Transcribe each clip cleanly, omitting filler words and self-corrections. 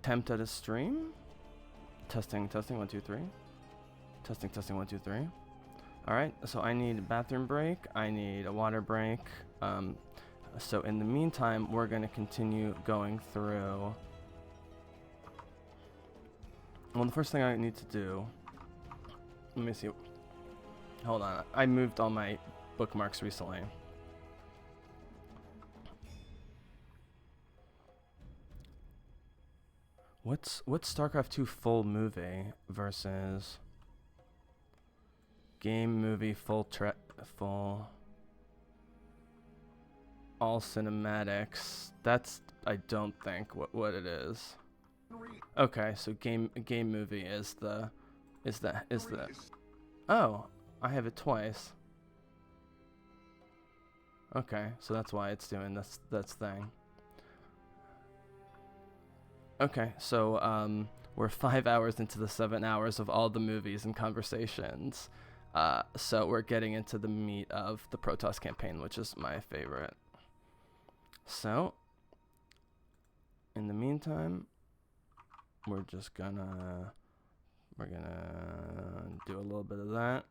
attempt at a stream. Testing, 1, 2, 3. Testing, 1, 2, 3. Alright, so I need a bathroom break. I need a water break. So in the meantime, we're going to continue going through. Well, the first thing I need to do. Let me see. Hold on. I moved all my bookmarks recently. What's Starcraft 2 full movie versus game movie full all cinematics? That's, I don't think what it is. Okay, so game movie is the oh, I have it twice. Okay, so that's why it's doing this thing. Okay, so we're 5 hours into the 7 hours of all the movies and conversations. So we're getting into the meat of the Protoss campaign, which is my favorite. So, in the meantime, we're gonna do a little bit of that,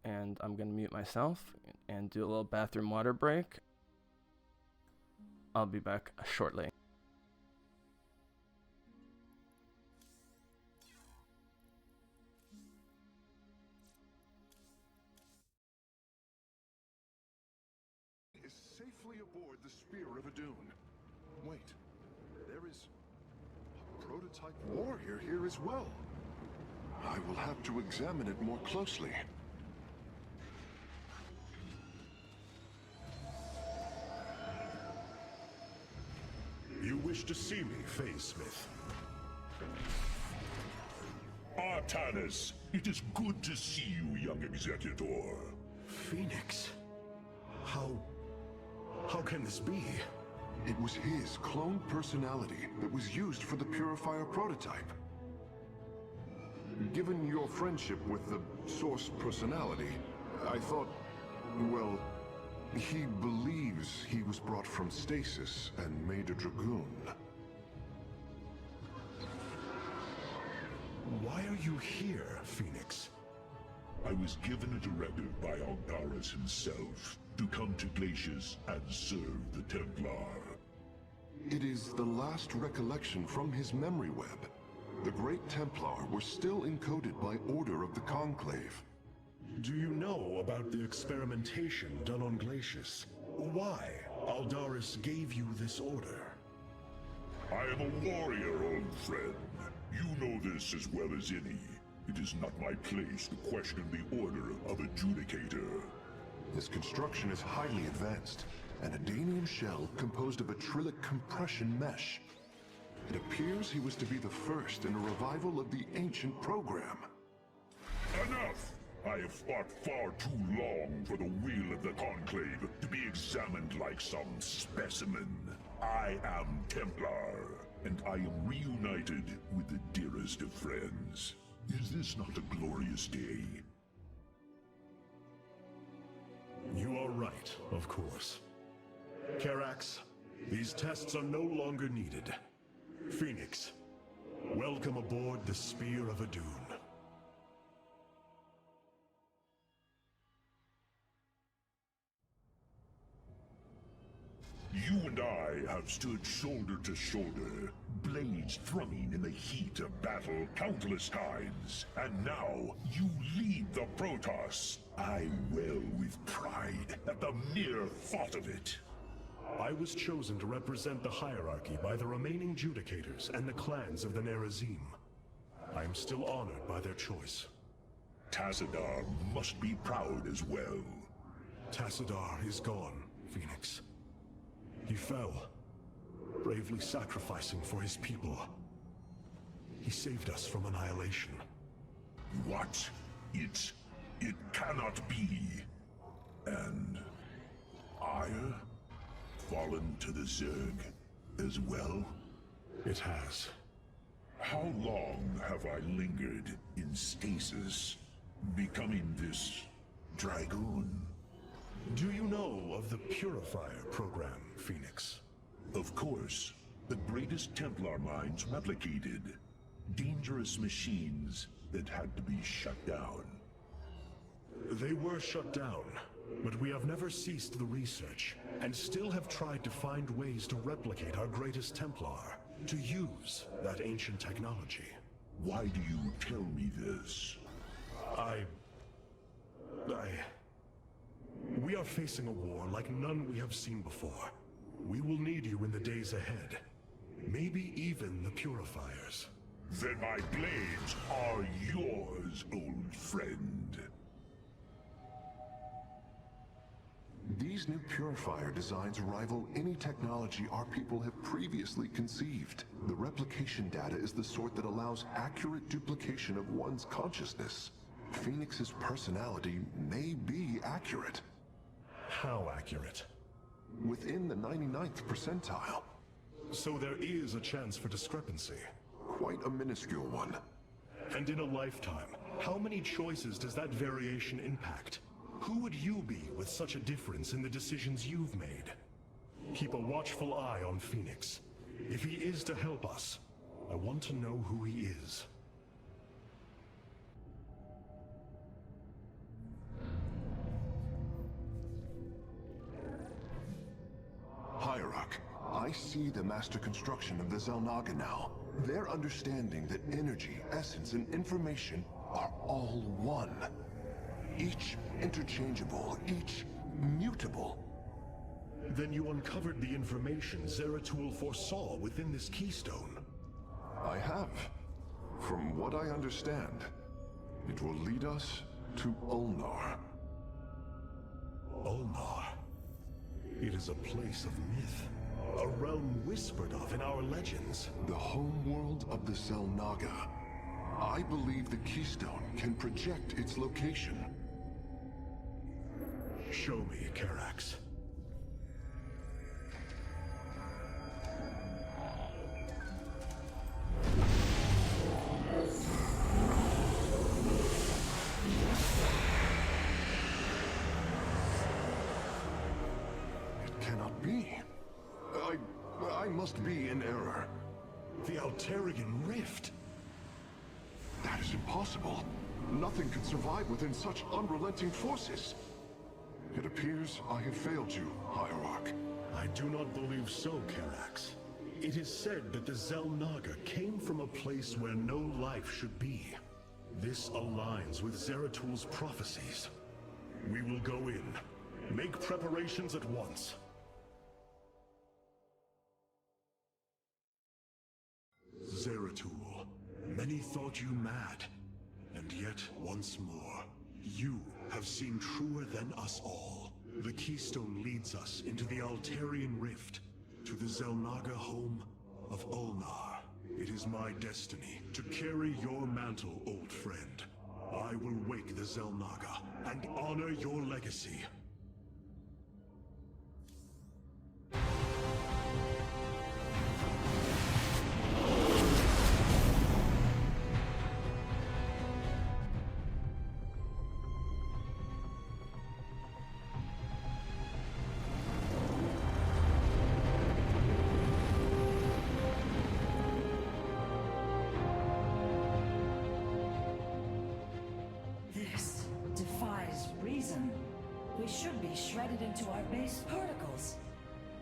and I'm gonna mute myself and do a little bathroom water break. I'll be back shortly. Is safely aboard the Spear of Adun. Wait, there is a prototype warrior here as well. I will have to examine it more closely. You wish to see me, Smith? Artanis, it is good to see you, young Executor. Phoenix? How can this be? It was his cloned personality that was used for the Purifier prototype. Given your friendship with the Source personality, I thought, well, he believes he was brought from stasis and made a Dragoon. Why are you here, Phoenix? I was given a directive by Aldaris himself to come to Glacius and serve the Templar. It is the last recollection from his memory web. The Great Templar were still encoded by order of the Conclave. Do you know about the experimentation done on Glacius? Why Aldaris gave you this order? I am a warrior, old friend. You know this as well as any. It is not my place to question the order of Adjudicator. His construction is highly advanced, an Adanian shell composed of a trillic compression mesh. It appears he was to be the first in a revival of the ancient program. Enough! I have fought far too long for the will of the Conclave to be examined like some specimen. I am Templar, and I am reunited with the dearest of friends. Is this not a glorious day? You are right, of course. Karax, these tests are no longer needed. Phoenix, welcome aboard the Spear of Adun. You and I have stood shoulder to shoulder, blades thrumming in the heat of battle countless times. And now, you lead the Protoss. I well with pride at the mere thought of it. I was chosen to represent the hierarchy by the remaining Judicators and the clans of the Nerazim. I am still honored by their choice. Tassadar must be proud as well. Tassadar is gone, Phoenix. He fell, bravely sacrificing for his people. He saved us from annihilation. What? It cannot be. And Ire? Fallen to the Zerg as well? It has. How long have I lingered in stasis, becoming this Dragoon? Do you know of the Purifier program, Phoenix? Of course, the greatest Templar minds replicated. Dangerous machines that had to be shut down. They were shut down, but we have never ceased the research, and still have tried to find ways to replicate our greatest Templar, to use that ancient technology. Why do you tell me this? We are facing a war like none we have seen before. We will need you in the days ahead. Maybe even the Purifiers. Then my blades are yours, old friend. These new purifier designs rival any technology our people have previously conceived. The replication data is the sort that allows accurate duplication of one's consciousness. Phoenix's personality may be accurate. How accurate? Within the 99th percentile. So there is a chance for discrepancy. Quite a minuscule one. And in a lifetime, how many choices does that variation impact? Who would you be with such a difference in the decisions you've made? Keep a watchful eye on Phoenix. If he is to help us, I want to know who he is. Hierarch, I see the master construction of the Xel'Naga now. Their understanding that energy, essence, and information are all one. Each interchangeable, each mutable. Then you uncovered the information Zeratul foresaw within this keystone. I have. From what I understand, it will lead us to Ulnar. Ulnar. It is a place of myth. A realm whispered of in our legends. The homeworld of the Xel'Naga. I believe the keystone can project its location. Show me, Karax. It cannot be. I must be in error. The Altarian Rift. That is impossible. Nothing can survive within such unrelenting forces. It appears I have failed you, Hierarch. I do not believe so, Karax. It is said that the Xel'Naga came from a place where no life should be. This aligns with Zeratul's prophecies. We will go in. Make preparations at once. Zeratul, many thought you mad. And yet, once more, you have seen truer than us all. The keystone leads us into the Altarian Rift, to the Xel'Naga home of Ulnar. It is my destiny to carry your mantle, old friend. I will wake the Xel'Naga and honor your legacy. This defies reason. We should be shredded into our base particles.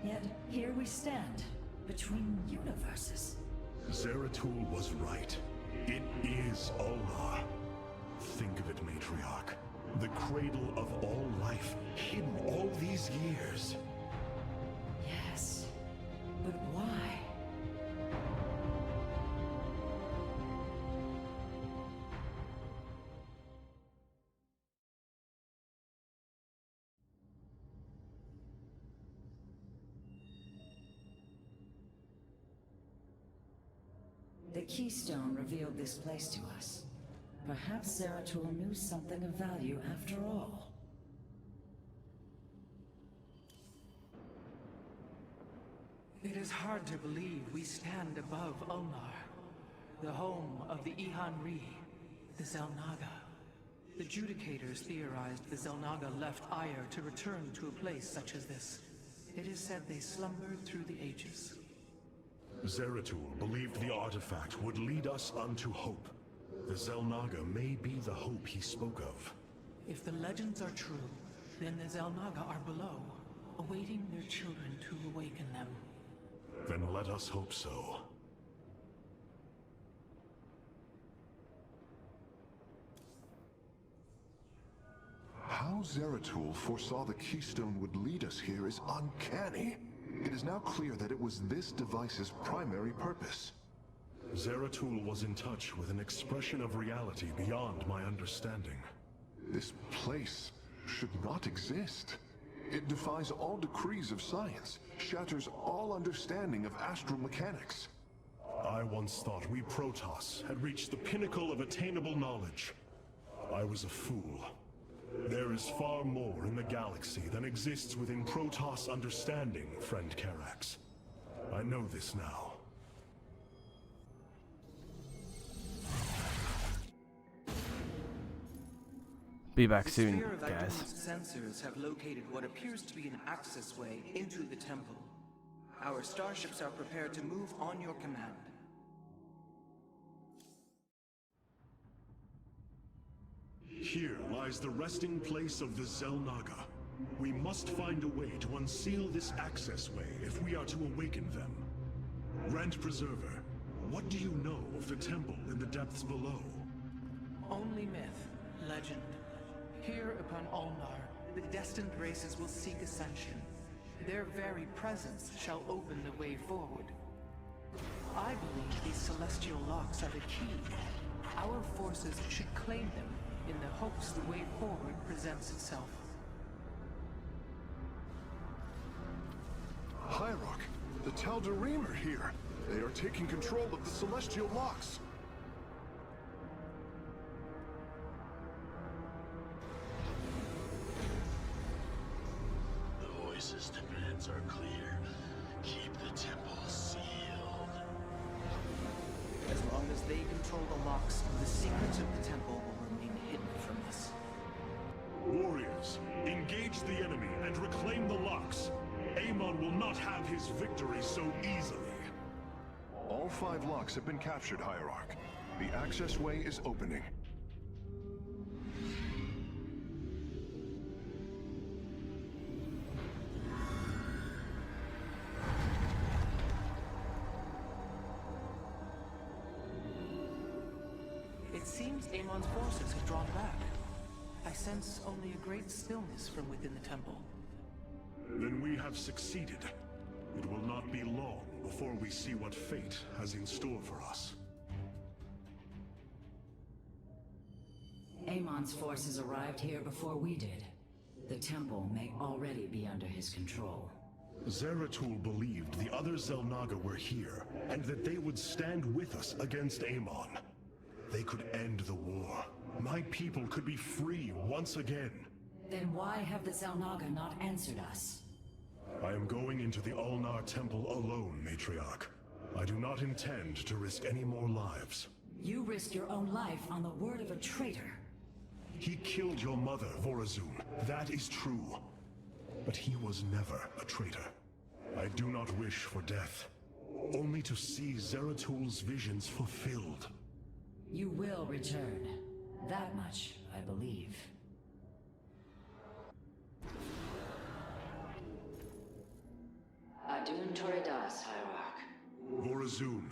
Yet here we stand, between universes. Zeratul was right. It is Ulnar. Think of it, Matriarch. The cradle of all life, hidden all these years. Yes, but why? The keystone revealed this place to us. Perhaps Zeratul knew something of value after all. It is hard to believe we stand above Ulnar, the home of the Ihan-Ri, the Xel'Naga. The Judicators theorized the Xel'Naga left Aiur to return to a place such as this. It is said they slumbered through the ages. Zeratul believed the artifact would lead us unto hope. The Xel'Naga may be the hope he spoke of. If the legends are true, then the Xel'Naga are below, awaiting their children to awaken them. Then let us hope so. How Zeratul foresaw the Keystone would lead us here is uncanny. It is now clear that it was this device's primary purpose. Zeratul was in touch with an expression of reality beyond my understanding. This place should not exist. It defies all decrees of science, shatters all understanding of astral mechanics. I once thought we Protoss had reached the pinnacle of attainable knowledge. I was a fool. There is far more in the galaxy than exists within Protoss understanding, friend Karax. I know this now. Be back The soon, sphere of guys. Idun's sensors have located what appears to be an access way into the temple. Our starships are prepared to move on your command. Here lies the resting place of the Xel'Naga. We must find a way to unseal this access way if we are to awaken them. Grand Preserver, what do you know of the temple in the depths below? Only myth, legend. Here upon Ulnar, the destined races will seek ascension. Their very presence shall open the way forward. I believe these celestial locks are the key. Our forces should claim them in the hopes the way forward presents itself. Hierarch, the Tal'Darim are here. They are taking control of the celestial locks. The Voice's demands are clear. Keep the temple sealed. As long as they control the locks, the secrets of the temple will remain hidden from us. Warriors, engage the enemy and reclaim the locks. Amon will not have his victory so easily. All 5 locks have been captured, Hierarch. The access way is opening. It seems Amon's forces have drawn back. I sense only a great stillness from within the temple. Then we have succeeded. It will not be long before we see what fate has in store for us. Amon's forces arrived here before we did. The temple may already be under his control. Zeratul believed the other Xel'Naga were here, and that they would stand with us against Amon. They could end the war. My people could be free once again. Then why have the Xel'Naga not answered us? I am going into the Ulnar Temple alone, Matriarch. I do not intend to risk any more lives. You risked your own life on the word of a traitor. He killed your mother, Vorazun. That is true. But he was never a traitor. I do not wish for death. Only to see Zeratul's visions fulfilled. You will return. That much, I believe. Adun Toridas, Hierarch. Vorazun,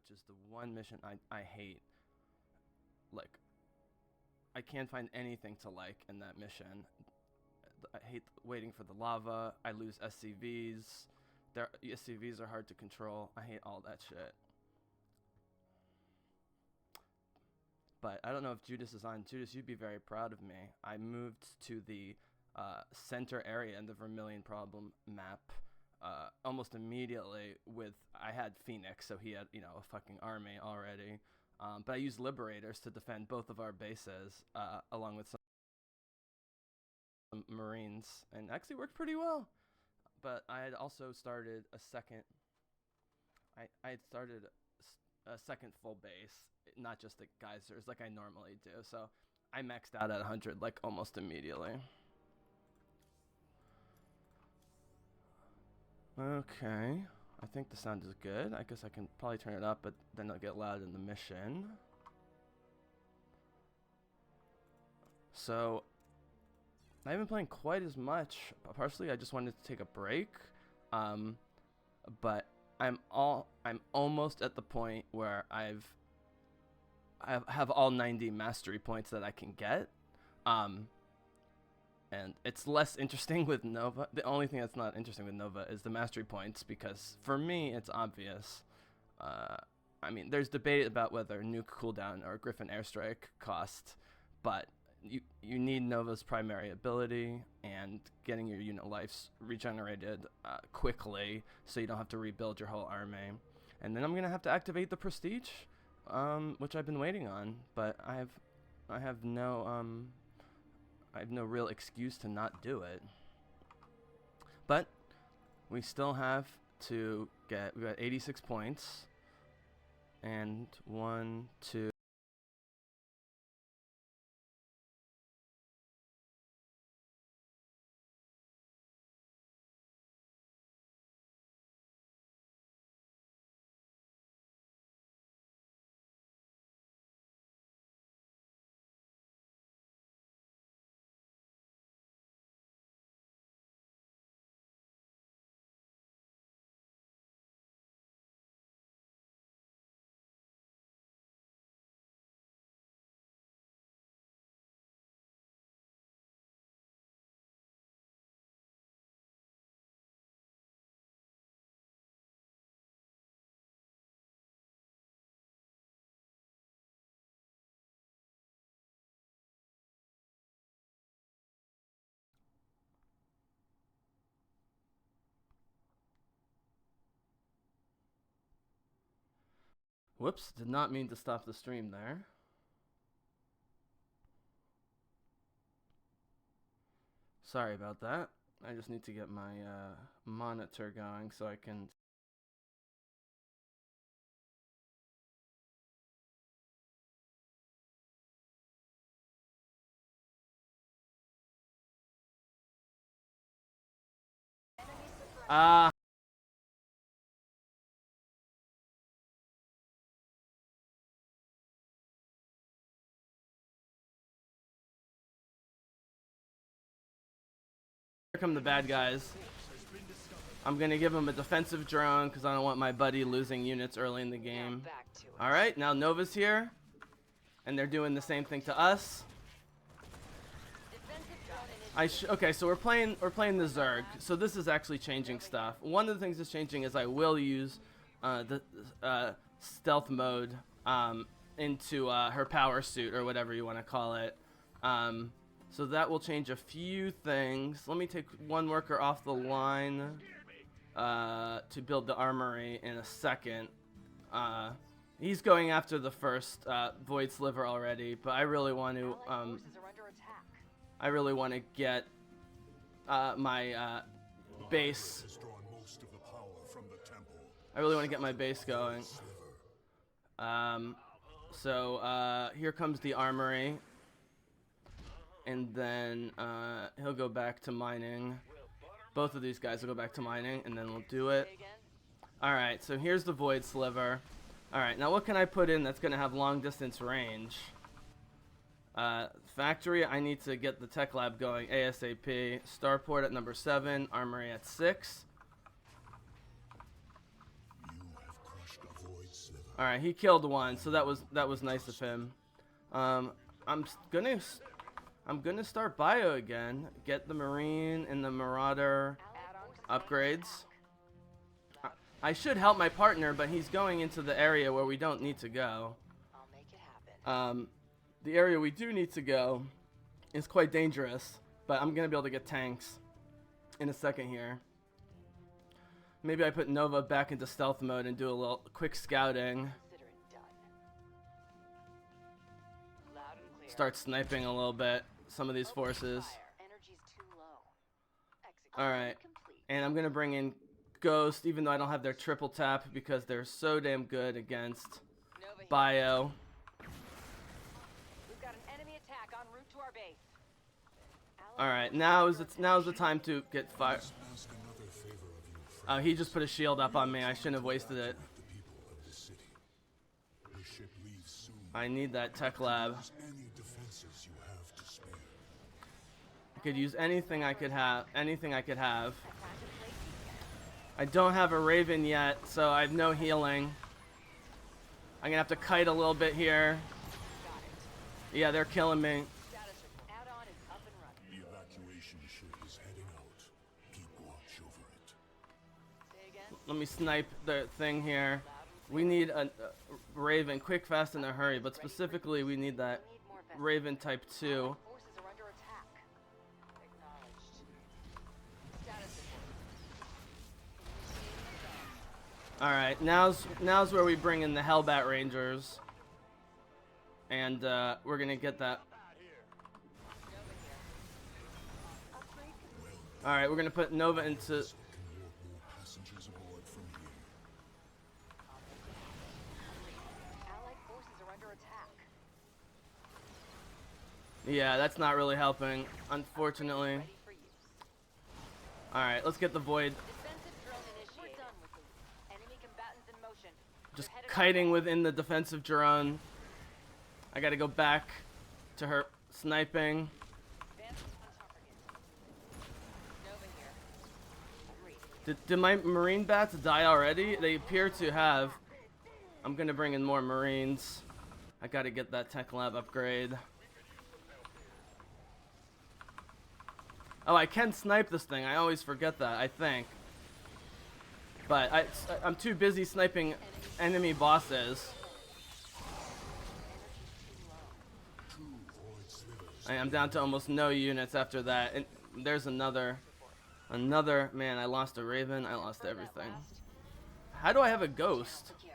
which is the one mission I hate. Like, I can't find anything to like in that mission. I hate waiting for the lava. I lose SCVs. Their SCVs are hard to control. I hate all that shit. But I don't know if Judas is on. Judas, you'd be very proud of me. I moved to the center area in the Vermilion Problem map almost immediately with... I had Phoenix, so he had, you know, a fucking army already. But I used Liberators to defend both of our bases, along with some Marines, and actually worked pretty well. But I had also started a second... I had started a second full base, not just the geysers like I normally do. So I maxed out at 100 like almost immediately. Okay, I think the sound is good. I guess I can probably turn it up, but then it'll get loud in the mission. So I haven't been playing quite as much. Partially, I just wanted to take a break. But I'm almost at the point where I have all 90 mastery points that I can get. And it's less interesting with Nova. The only thing that's not interesting with Nova is the mastery points, because for me it's obvious. I mean, there's debate about whether nuke cooldown or Griffin airstrike cost, but you need Nova's primary ability and getting your unit lives regenerated quickly, so you don't have to rebuild your whole army. And then I'm gonna have to activate the prestige, which I've been waiting on, but I have no real excuse to not do it. But we still have to we got 86 points, and 1, 2. Whoops, did not mean to stop the stream there. Sorry about that. I just need to get my monitor going so I can... Here come the bad guys. I'm gonna give him a defensive drone because I don't want my buddy losing units early in the game. Alright, now Nova's here. And they're doing the same thing to us. Okay, so we're playing the Zerg. So this is actually changing stuff. One of the things that's changing is I will use the stealth mode into her power suit, or whatever you want to call it. So that will change a few things. Let me take one worker off the line to build the armory in a second. He's going after the first Void Sliver already, but I really want to get my base. I really want to get my base going. So here comes the armory. And then he'll go back to mining. Both of these guys will go back to mining, and then we'll do it. Alright, so here's the Void Sliver. Alright, now what can I put in that's going to have long distance range? Factory, I need to get the tech lab going ASAP. Starport at number 7, armory at 6. You have crushed a Void All right, he killed one, so that was nice of him. I'm gonna start bio again. Get the Marine and the Marauder upgrades. I should help my partner, but he's going into the area where we don't need to go. I'll make it happen. The area we do need to go is quite dangerous, but I'm gonna be able to get tanks in a second here. Maybe I put Nova back into stealth mode and do a little quick scouting. Consider it done. Loud and clear. Start sniping a little bit some of these forces. Energy's too low. All right, Execution complete. and I'm gonna bring in Ghost, even though I don't have their triple tap because they're so damn good against Nova here. bio. We've got an enemy attack en route to our base. All right, now's the time to get fire. Ask another favor of you, He just put a shield up on me. I shouldn't have wasted it. the people of the city. The ship leaves soon. I need that tech lab. Use any defenses you have to spare. I could use anything I could have. Anything I could have. I don't have a Raven yet, so I have no healing. I'm gonna have to kite a little bit here. Yeah, they're killing me. Status add-on is up and running. The evacuation ship is heading out. Keep watch over it. Say again. Let me snipe the thing here. We need a Raven, quick, fast, in a hurry, but specifically we need that Need more vessels. Raven type 2. Forces are under attack. Acknowledged. Status report. Alright, now's where we bring in the Hellbat Rangers. And we're gonna get that. Alright, we're gonna put Nova into. Can load more passengers aboard from here. Allied forces are under attack. Yeah, that's not really helping, unfortunately. Ready for use. Alright, let's get the Void. Defensive drone initiated. We're done with the enemy combatants in motion. Just They're headed kiting within the defensive drone. I gotta go back to her sniping. Advance on target. Nova here. Agreed. Did my Marine bats die already? They appear to have. I'm gonna bring in more Marines. I gotta get that tech lab upgrade. Oh, I can snipe this thing. I always forget that, I think. But I'm too busy sniping enemy bosses. I'm down to almost no units after that. And there's another, man, I lost a Raven. I lost everything. How do I have a Ghost? Secure.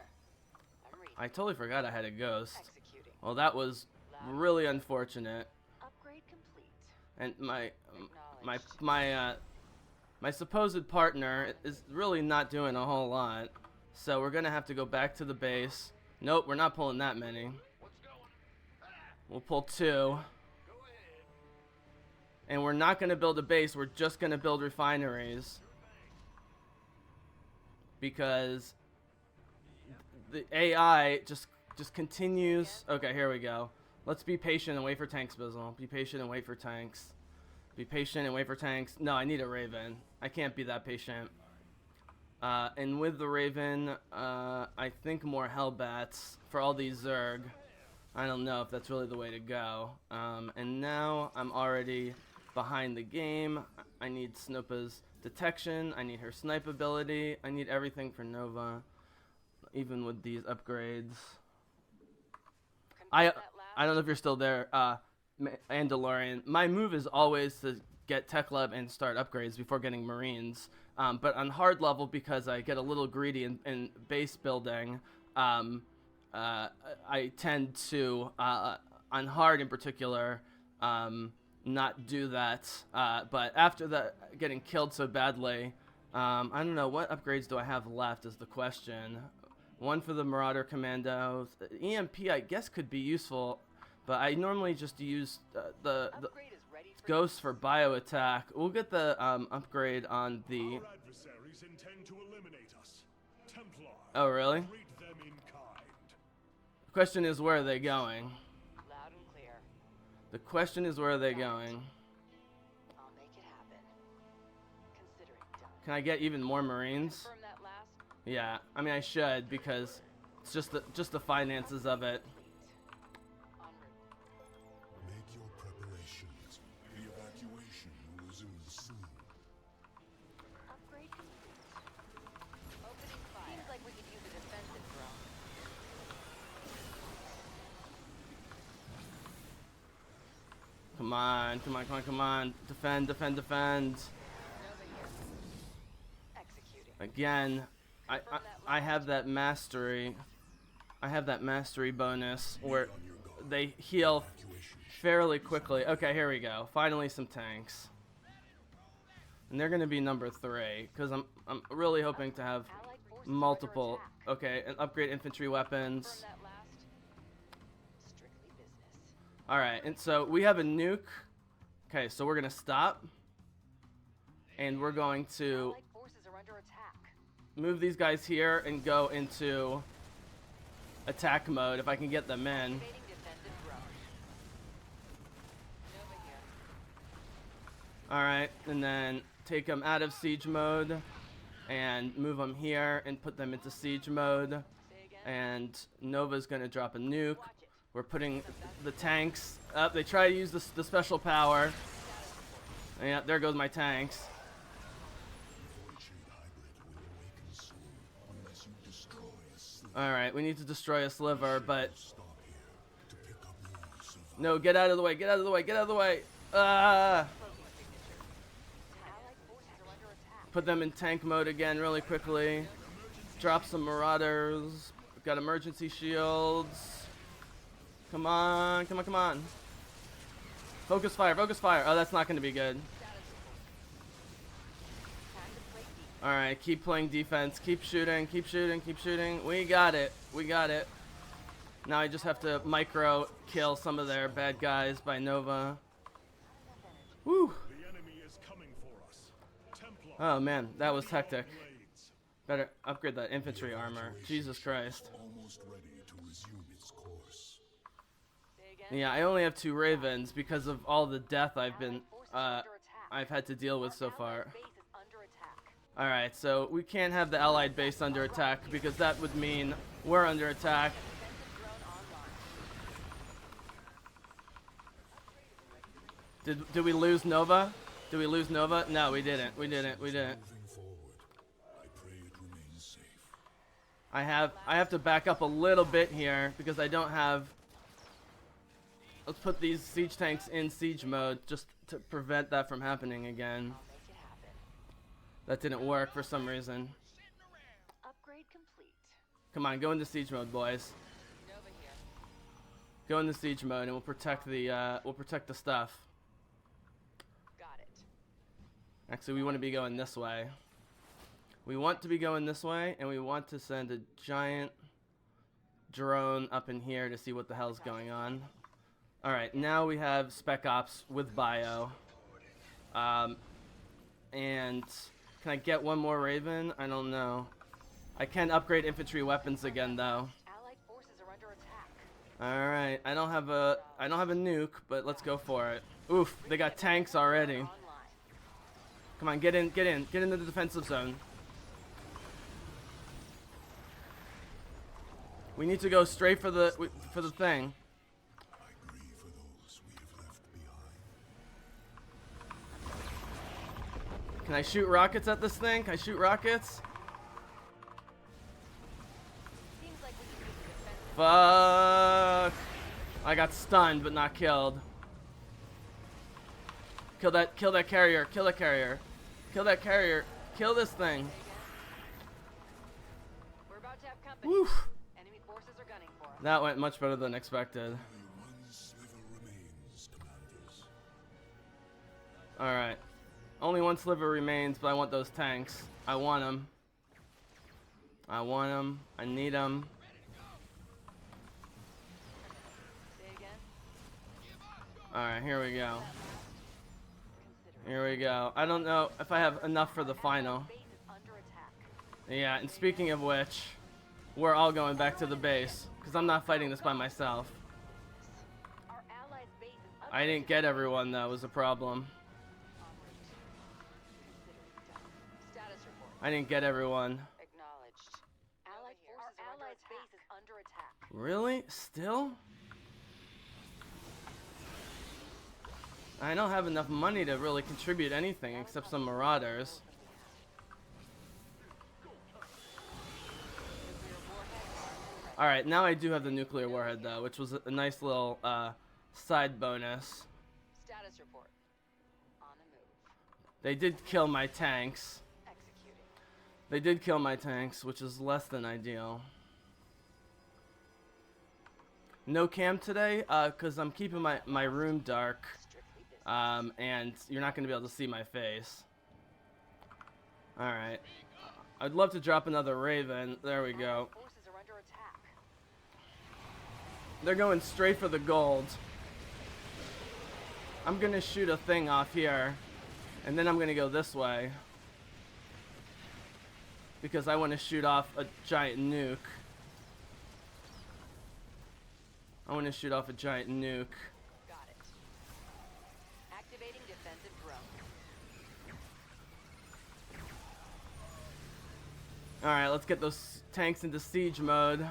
I'm reading. I totally forgot I had a Ghost. Executing. Well, that was really unfortunate. Upgrade complete. And my supposed partner is really not doing a whole lot. So we're gonna have to go back to the base. Nope, we're not pulling that many. We'll pull 2. And we're not gonna build a base, we're just gonna build refineries. Because the AI just continues. Okay, here we go. Let's be patient and wait for tanks, Bizzle. Be patient and wait for tanks. Be patient and wait for tanks. No, I need a Raven. I can't be that patient. And with the Raven, I think more Hellbats for all these Zerg. I don't know if that's really the way to go. And now I'm already behind the game. I need Snopa's detection. I need her snipe ability. I need everything for Nova, even with these upgrades. I don't know if you're still there, Andalorian. My move is always to get Tech Lab and start upgrades before getting Marines. But on hard level, because I get a little greedy in base building, I tend to, on hard in particular, not do that. But after that, getting killed so badly, I don't know, what upgrades do I have left is the question. One for the Marauder Commandos. EMP, I guess, could be useful, but I normally just use the Upgrade is ready for Ghost for bio attack. We'll get the upgrade on the. Our adversaries intend to eliminate us. Templar. Oh, really? Greet them in kind. The question is, where are they going? loud and clear. The question is, where are they going? I'll make it happen. Consider it done. Can I get even more Marines? Confirm that last. Yeah, I mean, I should, because It's just the finances of it. Make your preparations. The evacuation will resume soon. Upgrade complete. Opening fire. Seems like we could use a defensive drone. Come on, come on, come on, come on. Defend, defend, defend. Nova here. Executing. Again, I have that mastery. I have that mastery bonus where they heal fairly quickly. Okay, here we go. Finally some tanks. And they're going to be number 3 because I'm really hoping to have Allied forces multiple. are under Okay, and upgrade infantry weapons. attack. Confirm that last. Strictly business. All right, and so we have a nuke. Okay, so we're going to stop. And we're going to Allied forces are under attack. move these guys here and go into attack mode if I can get them in. Activating defensive drone. Nova here. Alright, and then take them out of siege mode and move them here and put them into siege mode. Say again. And Nova's gonna drop a nuke. Watch it. We're putting the tanks up. They try to use the special power. Yeah, there goes my tanks. Alright, we need to destroy a sliver, but no, get out of the way, get out of the way, get out of the way. Allied forces are under attack. Put them in tank mode again really quickly. Drop some marauders. Got emergency shields. Come on, come on, come on. Focus fire, focus fire. Oh, that's not going to be good. Alright, keep playing defense. Keep shooting, keep shooting, keep shooting. We got it. We got it. Now I just have to micro kill some of their bad guys by Nova. Woo! The enemy is coming for us. Templar. Oh man, that was hectic. Blades. Better upgrade that infantry armor. Jesus Christ. Almost ready to resume its course. Say again. Yeah, I only have 2 ravens because of all the death I've been Allied forces are under attack. I've had to deal with so Our far. allied base is under attack. Alright, so we can't have the allied base under attack because that would mean we're under attack. Defensive drone online. Did we lose Nova? Did we lose Nova? No, we didn't. We didn't. We didn't. Moving forward. I pray it remains safe. I have to back up a little bit here because I don't have. Let's put these siege tanks in siege mode just to prevent that from happening again. I'll make it happen. That didn't work for some reason. Upgrade complete. Come on, go into siege mode, boys. Nova here. Go into siege mode, and we'll protect the stuff. Got it. Actually, we want to be going this way. We want to be going this way, and we want to send a giant drone up in here to see what the hell's going on. All right, now we have Spec Ops with Bio. And can I get one more Raven? I don't know. I can upgrade infantry weapons again, though. Allied forces are under attack. All right, I don't have a nuke, but let's go for it. Oof, they got tanks already. Online. Come on, get into the defensive zone. We need to go straight for the thing. I grieve for those we have left behind. Can I shoot rockets at this thing? Can I shoot rockets? Seems like we can use a defensive. Fuck! I got stunned but not killed. Kill that carrier. Kill that carrier. Kill that carrier. Kill this thing. We're about to have company. Woof. Enemy forces are gunning for us. That went much better than expected. Only one sliver remains, commanders. Alright. Only one sliver remains, but I want those tanks. I want them. I want them. I need them. Say again. Alright, here we go. Consider Here we go. I don't know if I have enough for the final. base is under attack. Yeah, and speaking of which, we're all going back to the base. Because I'm not fighting this by myself. Our allies' base is under I didn't get everyone, though, was a problem. Consider it done. Status report. I didn't get everyone. Acknowledged. Allied forces allied base is under attack. Really? Still? I don't have enough money to really contribute anything except some marauders. Alright, now I do have the nuclear warhead though, which was a nice little side bonus. Status report. On the move. They did kill my tanks. Executing. They did kill my tanks, which is less than ideal. No cam today, because I'm keeping my room dark. Strictly business. And you're not going to be able to see my face. Alright. I'd love to drop another Raven. There we go. Forces are under attack. They're going straight for the gold. I'm going to shoot a thing off here. And then I'm going to go this way. Because I want to shoot off a giant nuke. I want to shoot off a giant nuke. Got it. Activating defensive drone. Alright, let's get those tanks into siege mode.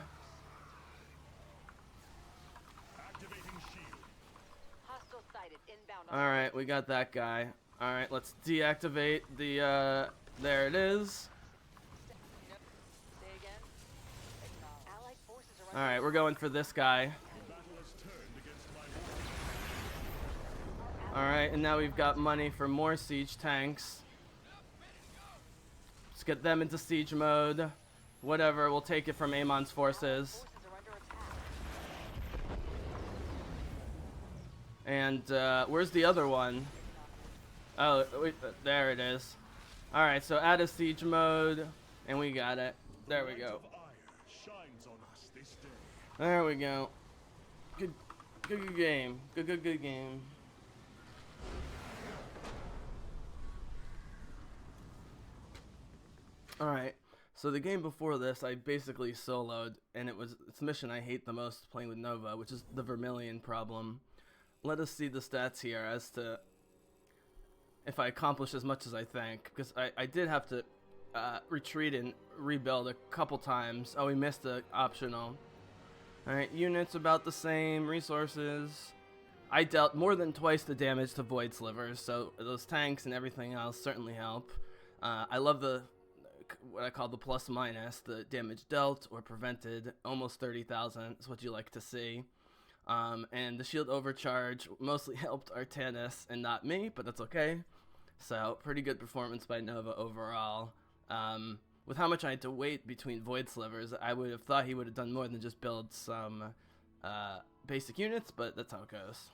Activating shield. Hostile sighted inbound. Alright, we got that guy. Alright, let's deactivate the, there it is. Say again. Allied forces are under Alright, we're going for this guy. Battle has turned against my Alright, and now we've got money for more siege tanks. Let's get them into siege mode. Whatever, we'll take it from Amon's forces. forces are under attack. And, where's the other one? Oh, wait, there it is. Alright, so add a siege mode, and we got it. There we go. of ire shines on us this day. There we go. Good game. Good game. Alright, so the game before this, I basically soloed, and it's the mission I hate the most playing with Nova, which is the Vermilion problem. Let us see the stats here as to if I accomplish as much as I think, because I did have to retreat and rebuild a couple times. Oh, we missed the optional. Alright, units about the same, resources. I dealt more than twice the damage to Void Slivers, so those tanks and everything else certainly help. I love what I call the plus minus, the damage dealt or prevented, almost 30,000 is what you like to see. And the shield overcharge mostly helped Artanis and not me, but that's okay. So, pretty good performance by Nova overall. With how much I had to wait between Void Slivers, I would have thought he would have done more than just build some basic units, but that's how it goes.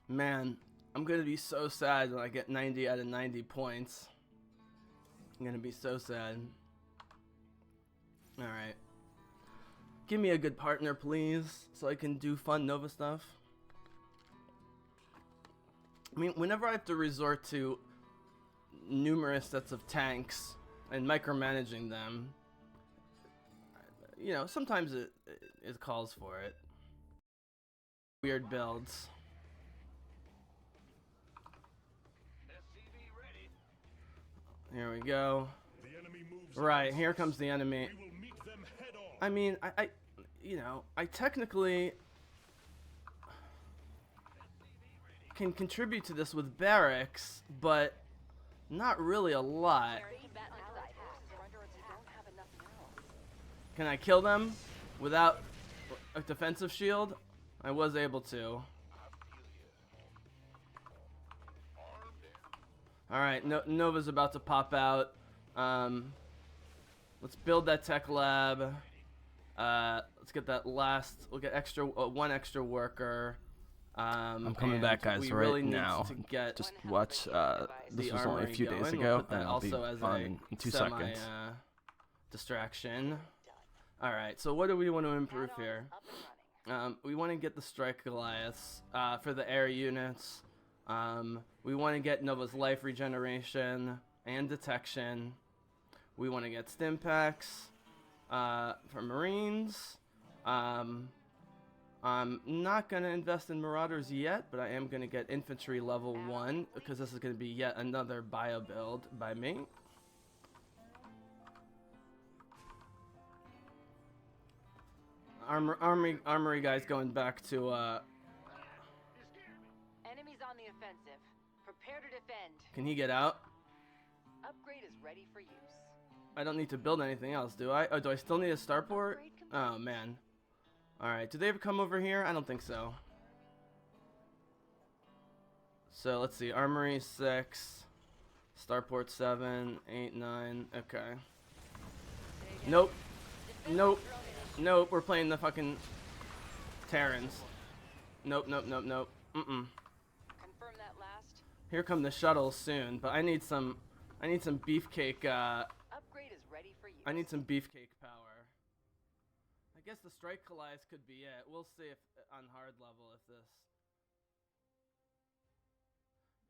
Man, I'm gonna be so sad when I get 90 out of 90 points. I'm gonna be so sad. Alright. Give me a good partner, please, so I can do fun Nova stuff. I mean, whenever I have to resort to numerous sets of tanks and micromanaging them, you know, sometimes it calls for it. Weird builds. Here we go. The enemy moves Right, here comes the enemy. We will meet them head on. I mean, you know, I technically can contribute to this with barracks, but not really a lot. Allied forces are under attack. Don't have enough minerals. Can I kill them without a defensive shield? I was able to. Alright, Nova's about to pop out. Let's build that tech lab. Let's get that last. We'll get one extra worker. I'm coming back, guys, right really now. Just watch. This was only a few days ago, and I'll be on in 2 seconds. Distraction. Alright, so what do we want to improve here? Up and running. We want to get the Strike Goliaths for the air units. We want to get Nova's life regeneration and detection. We want to get stim packs for Marines. I'm not going to invest in Marauders yet, but I am going to get Infantry level 1, because this is going to be yet another bio build by me. Armory guy's going back to, Enemies on the offensive. Prepare to defend. Can he get out? Upgrade is ready for use. I don't need to build anything else, do I? Oh, do I still need a starport? Oh, man. Alright, do they ever come over here? I don't think so. So, let's see. Armory 6. Starport 7, 8, 9. Okay. Nope. Nope. Nope, we're playing the fucking Terrans. Nope, nope, nope, nope. Mm-mm. Confirm that last. Here come the shuttles soon, but I need some beefcake, Upgrade is ready for use. I need some beefcake power. I guess the strike collides could be it. We'll see if on hard level if this.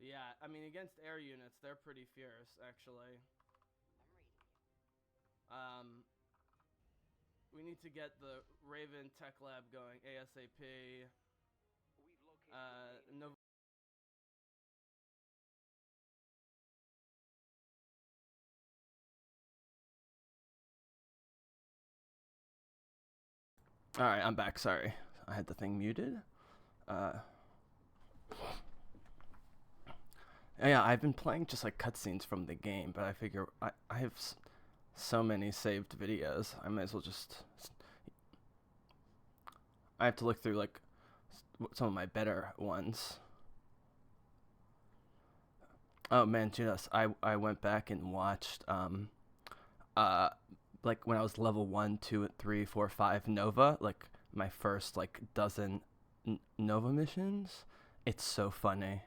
Yeah, I mean against air units, they're pretty fierce actually. We need to get the Raven Tech Lab going ASAP. No. Alright, I'm back, sorry. I had the thing muted. Yeah, I've been playing just like cutscenes from the game, but I figure I have so many saved videos. I might as well just... I have to look through like some of my better ones. Oh man, Judas, I went back and watched like when I was level 1, 2, 3, 4, 5 Nova, like my first like dozen Nova missions. It's so funny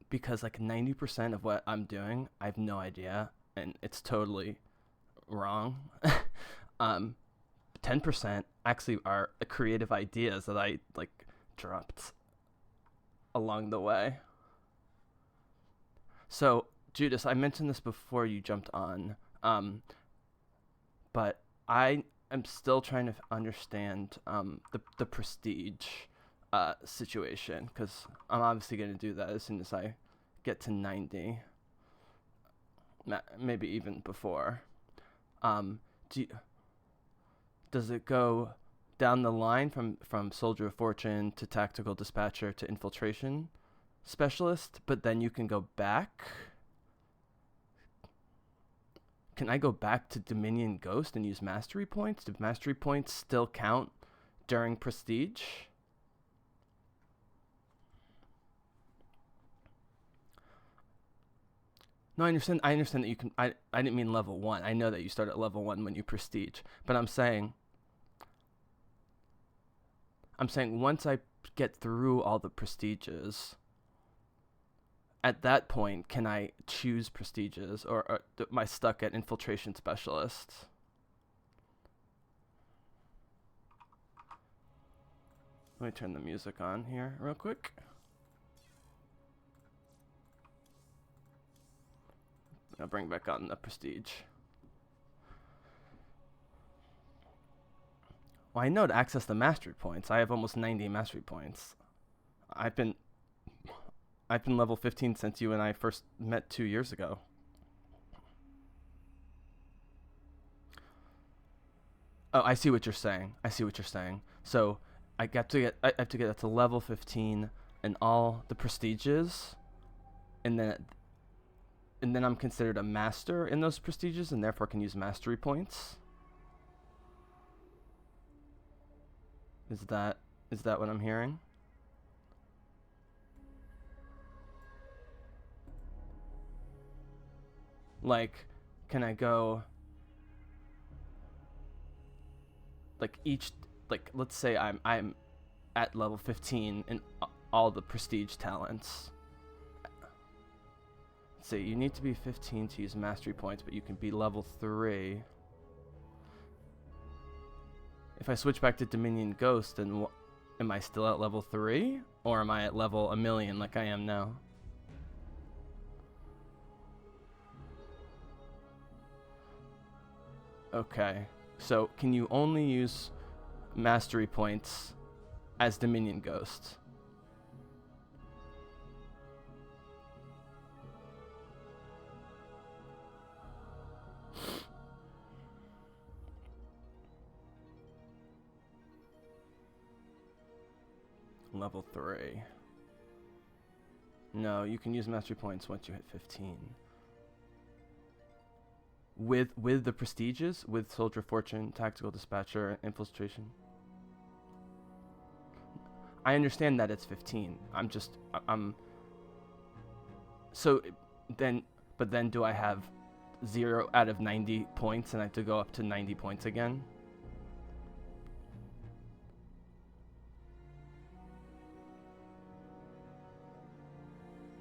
because like 90% of what I'm doing, I have no idea, and it's totally wrong. 10% actually are creative ideas that I like dropped along the way. So Judas, I mentioned this before you jumped on. But I am still trying to understand the prestige situation, because I'm obviously going to do that as soon as I get to 90, maybe even before. Does it go down the line from Soldier of Fortune to Tactical Dispatcher to Infiltration Specialist, but then you can go back? Can I go back to Dominion Ghost and use mastery points? Do mastery points still count during prestige? No, I understand that you can. I didn't mean level 1. I know that you start at level 1 when you prestige, but I'm saying once I get through all the prestiges, at that point, can I choose prestiges, or am I stuck at Infiltration Specialist? Let me turn the music on here real quick. I'll bring back on the prestige. Well, I know to access the mastery points. I have almost 90 mastery points. I've been level 15 since you and I first met 2 years ago. Oh, I see what you're saying. So I have to get up to level 15 in all the prestiges, and then I'm considered a master in those prestiges, and therefore can use mastery points. Is that what I'm hearing? Like, can I go, like each, like let's say I'm at level 15 in all the prestige talents. Let's see, you need to be 15 to use mastery points, but you can be level 3. If I switch back to Dominion Ghost, then am I still at level 3? Or am I at level 1,000,000 like I am now? Okay, so can you only use mastery points as Dominion Ghost. Level 3. No, you can use mastery points once you hit 15. With the prestiges, with Soldier Fortune, Tactical Dispatcher, Infiltration. I understand that it's 15. So then, but then do I have 0 out of 90 points and I have to go up to 90 points again?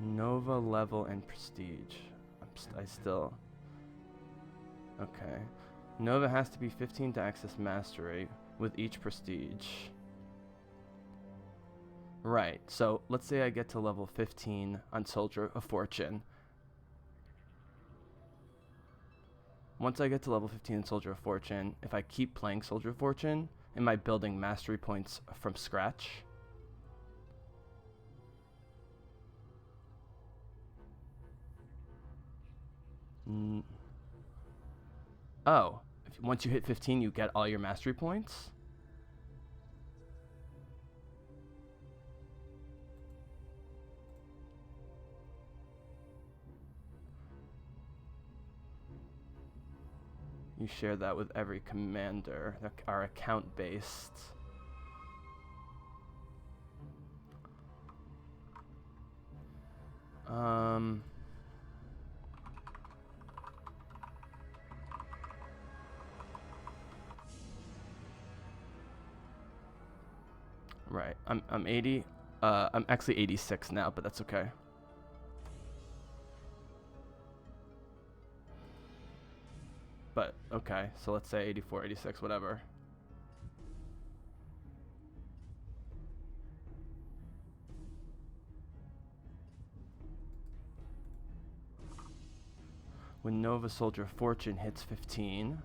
Nova level and prestige. I still. Okay. Nova has to be 15 to access mastery with each prestige. Right. So let's say I get to level 15 on Soldier of Fortune. Once I get to level 15 in Soldier of Fortune, if I keep playing Soldier of Fortune, am I building mastery points from scratch? Oh, once you hit 15, you get all your mastery points? You share that with every commander that are account-based. Right. I'm 80. I'm actually 86 now, but that's okay. But okay, so let's say 84, 86, whatever. When Nova Soldier Fortune hits 15,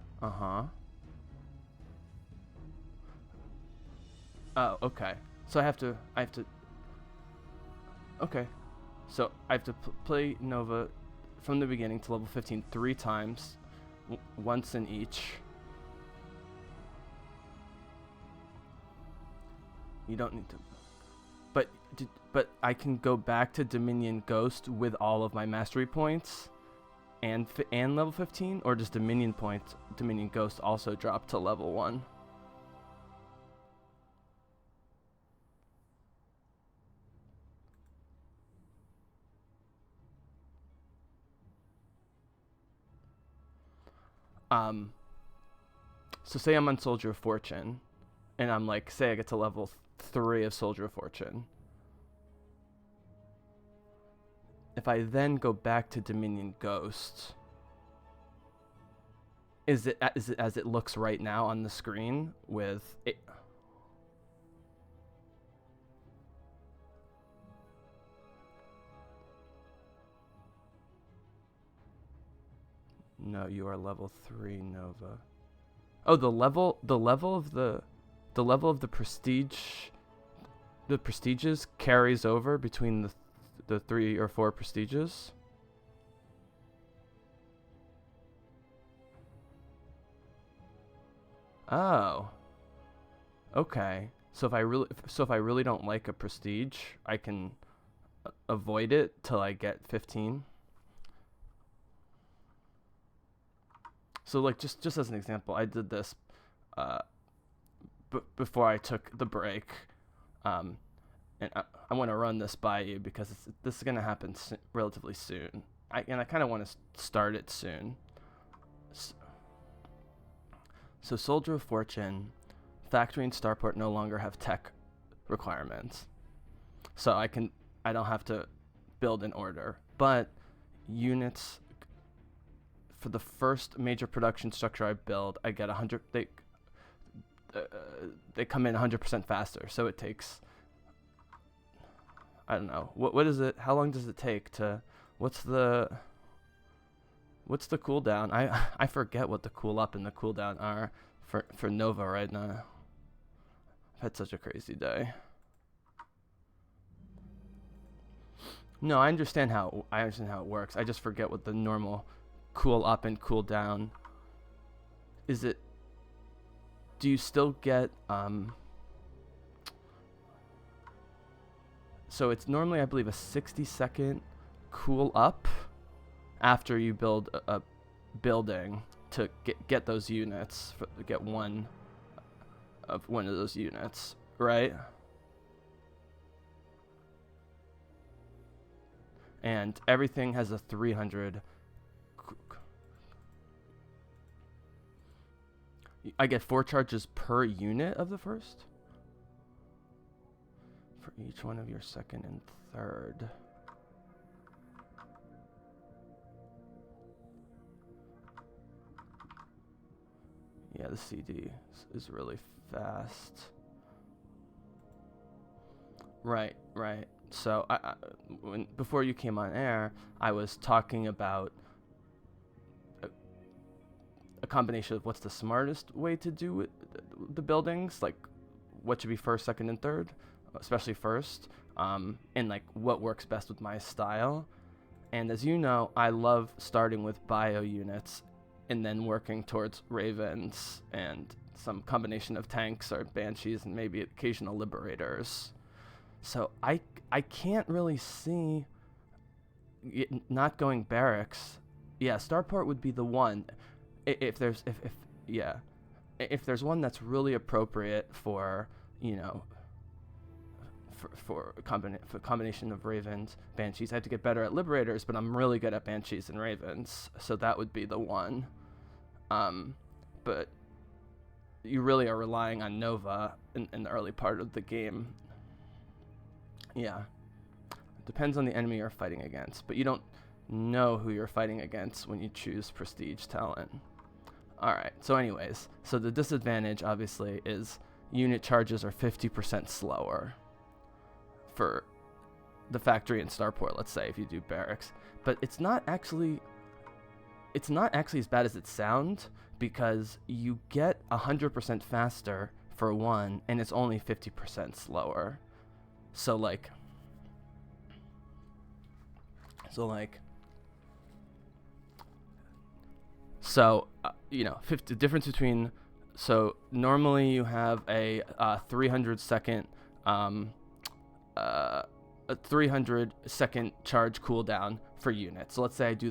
Oh, okay. So I have to. Okay. So I have to play Nova from the beginning to level 15 3 times, once in each. You don't need to. But I can go back to Dominion Ghost with all of my mastery points, and level 15, or does Dominion Ghost also drop to level 1? So say I'm on Soldier of Fortune, and I'm like, say I get to level 3 of Soldier of Fortune. If I then go back to Dominion Ghost, is it as it looks right now on the screen with it? No, you are level 3 Nova. Oh, the level of the prestige, the prestiges carries over between the 3 or 4 prestiges. Oh. Okay. So if I really don't like a prestige, I can avoid it till I get 15. So like just as an example, I did this before I took the break, and I want to run this by you because this is going to happen relatively soon. I kind of want to start it soon. So Soldier of Fortune, Factory and Starport no longer have tech requirements, so I don't have to build in order, but units. For the first major production structure I build, I get 100. They come in 100% faster. So it takes. I don't know. What is it? How long does it take to? What's the cooldown? I forget what the cool up and the cooldown are for Nova right now. I've had such a crazy day. No, I understand how it works. I just forget what the normal cool up and cool down. Is it? Do you still get So it's normally, I believe, a 60-second cool up after you build a building to get those units, get one of those units, right? And everything has a 300. I get 4 charges per unit of the first for each one of your second and third. Yeah, the CD is really fast. Right. So before you came on air, I was talking about a combination of what's the smartest way to do the buildings, like what should be first, second, and third, especially first, and like what works best with my style. And as you know, I love starting with bio units and then working towards ravens and some combination of tanks or banshees and maybe occasional liberators. So I can't really see it not going barracks. Yeah, Starport would be the one. If there's one that's really appropriate for, you know, for a combination of ravens, banshees. I have to get better at liberators, but I'm really good at banshees and ravens, so that would be the one. But you really are relying on Nova in the early part of the game. Yeah, it depends on the enemy you're fighting against, but you don't know who you're fighting against when you choose prestige talent. Alright, so anyways, so the disadvantage obviously is unit charges are 50% slower for the factory and Starport, let's say, if you do barracks. But it's not actually as bad as it sounds, because you get 100% faster for one, and it's only 50% slower. So you know, the difference between, so normally you have a 300-second a 300-second charge cooldown for units. So let's say I do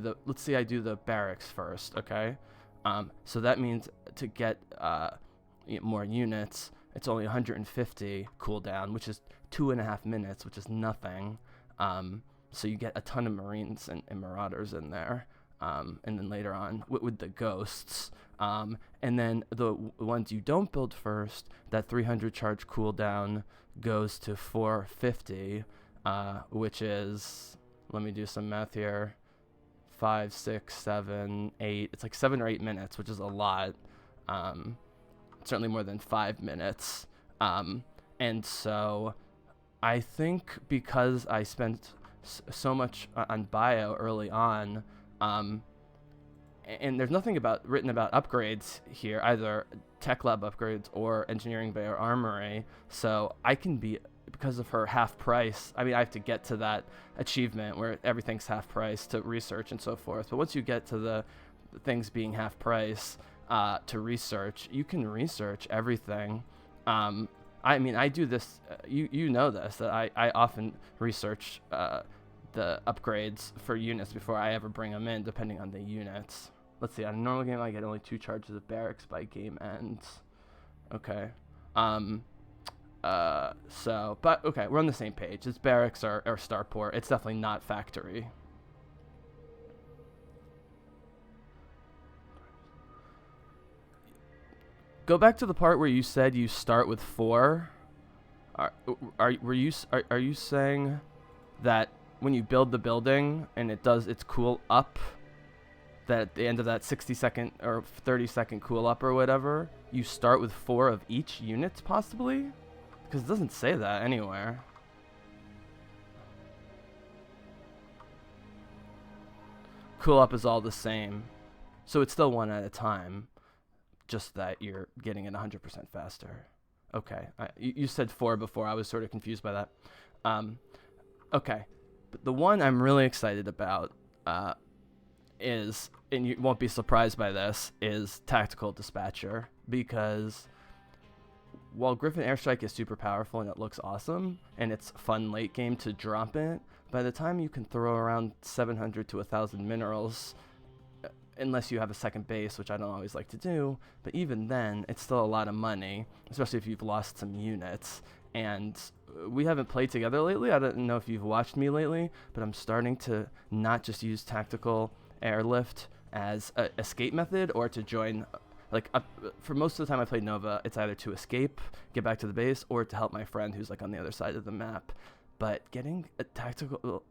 the barracks first, okay? So that means to get more units, it's only 150 cooldown, which is 2.5 minutes, which is nothing. So you get a ton of Marines and Marauders in there. And then later on with the ghosts. And then the ones you don't build first, that 300 charge cooldown goes to 450, which is, let me do some math here, 5, 6, 7, 8. It's like 7 or 8 minutes, which is a lot. Certainly more than 5 minutes. And so I think because I spent so much on bio early on, and there's nothing written about upgrades here, either tech lab upgrades or engineering bay or armory. So I can be, because of her half price, I mean, I have to get to that achievement where everything's half price to research and so forth. But once you get to the things being half price to research, you can research everything. I mean, I do this, you know this, that I often research the upgrades for units before I ever bring them in, depending on the units. Let's see, on a normal game, I get only 2 charges of barracks by game ends. Okay. But okay, we're on the same page. It's barracks or Starport. It's definitely not factory. Go back to the part where you said you start with 4. Are you saying that when you build the building and it does its cool up, that at the end of that 60-second or 30-second cool up or whatever, you start with 4 of each unit possibly? Because it doesn't say that anywhere. Cool up is all the same, so it's still 1 at a time, just that you're getting it 100% faster. Okay, you said 4 before. I was sort of confused by that. Okay. But the one I'm really excited about is, and you won't be surprised by this, is Tactical Dispatcher, because while Griffin Airstrike is super powerful and it looks awesome, and it's fun late game to drop it, by the time you can throw around 700 to 1,000 minerals, unless you have a second base, which I don't always like to do, but even then, it's still a lot of money, especially if you've lost some units. And we haven't played together lately. I don't know if you've watched me lately, but I'm starting to not just use Tactical Airlift as an escape method or to join. Like, for most of the time I played Nova, it's either to escape, get back to the base, or to help my friend who's like on the other side of the map. But getting a Tactical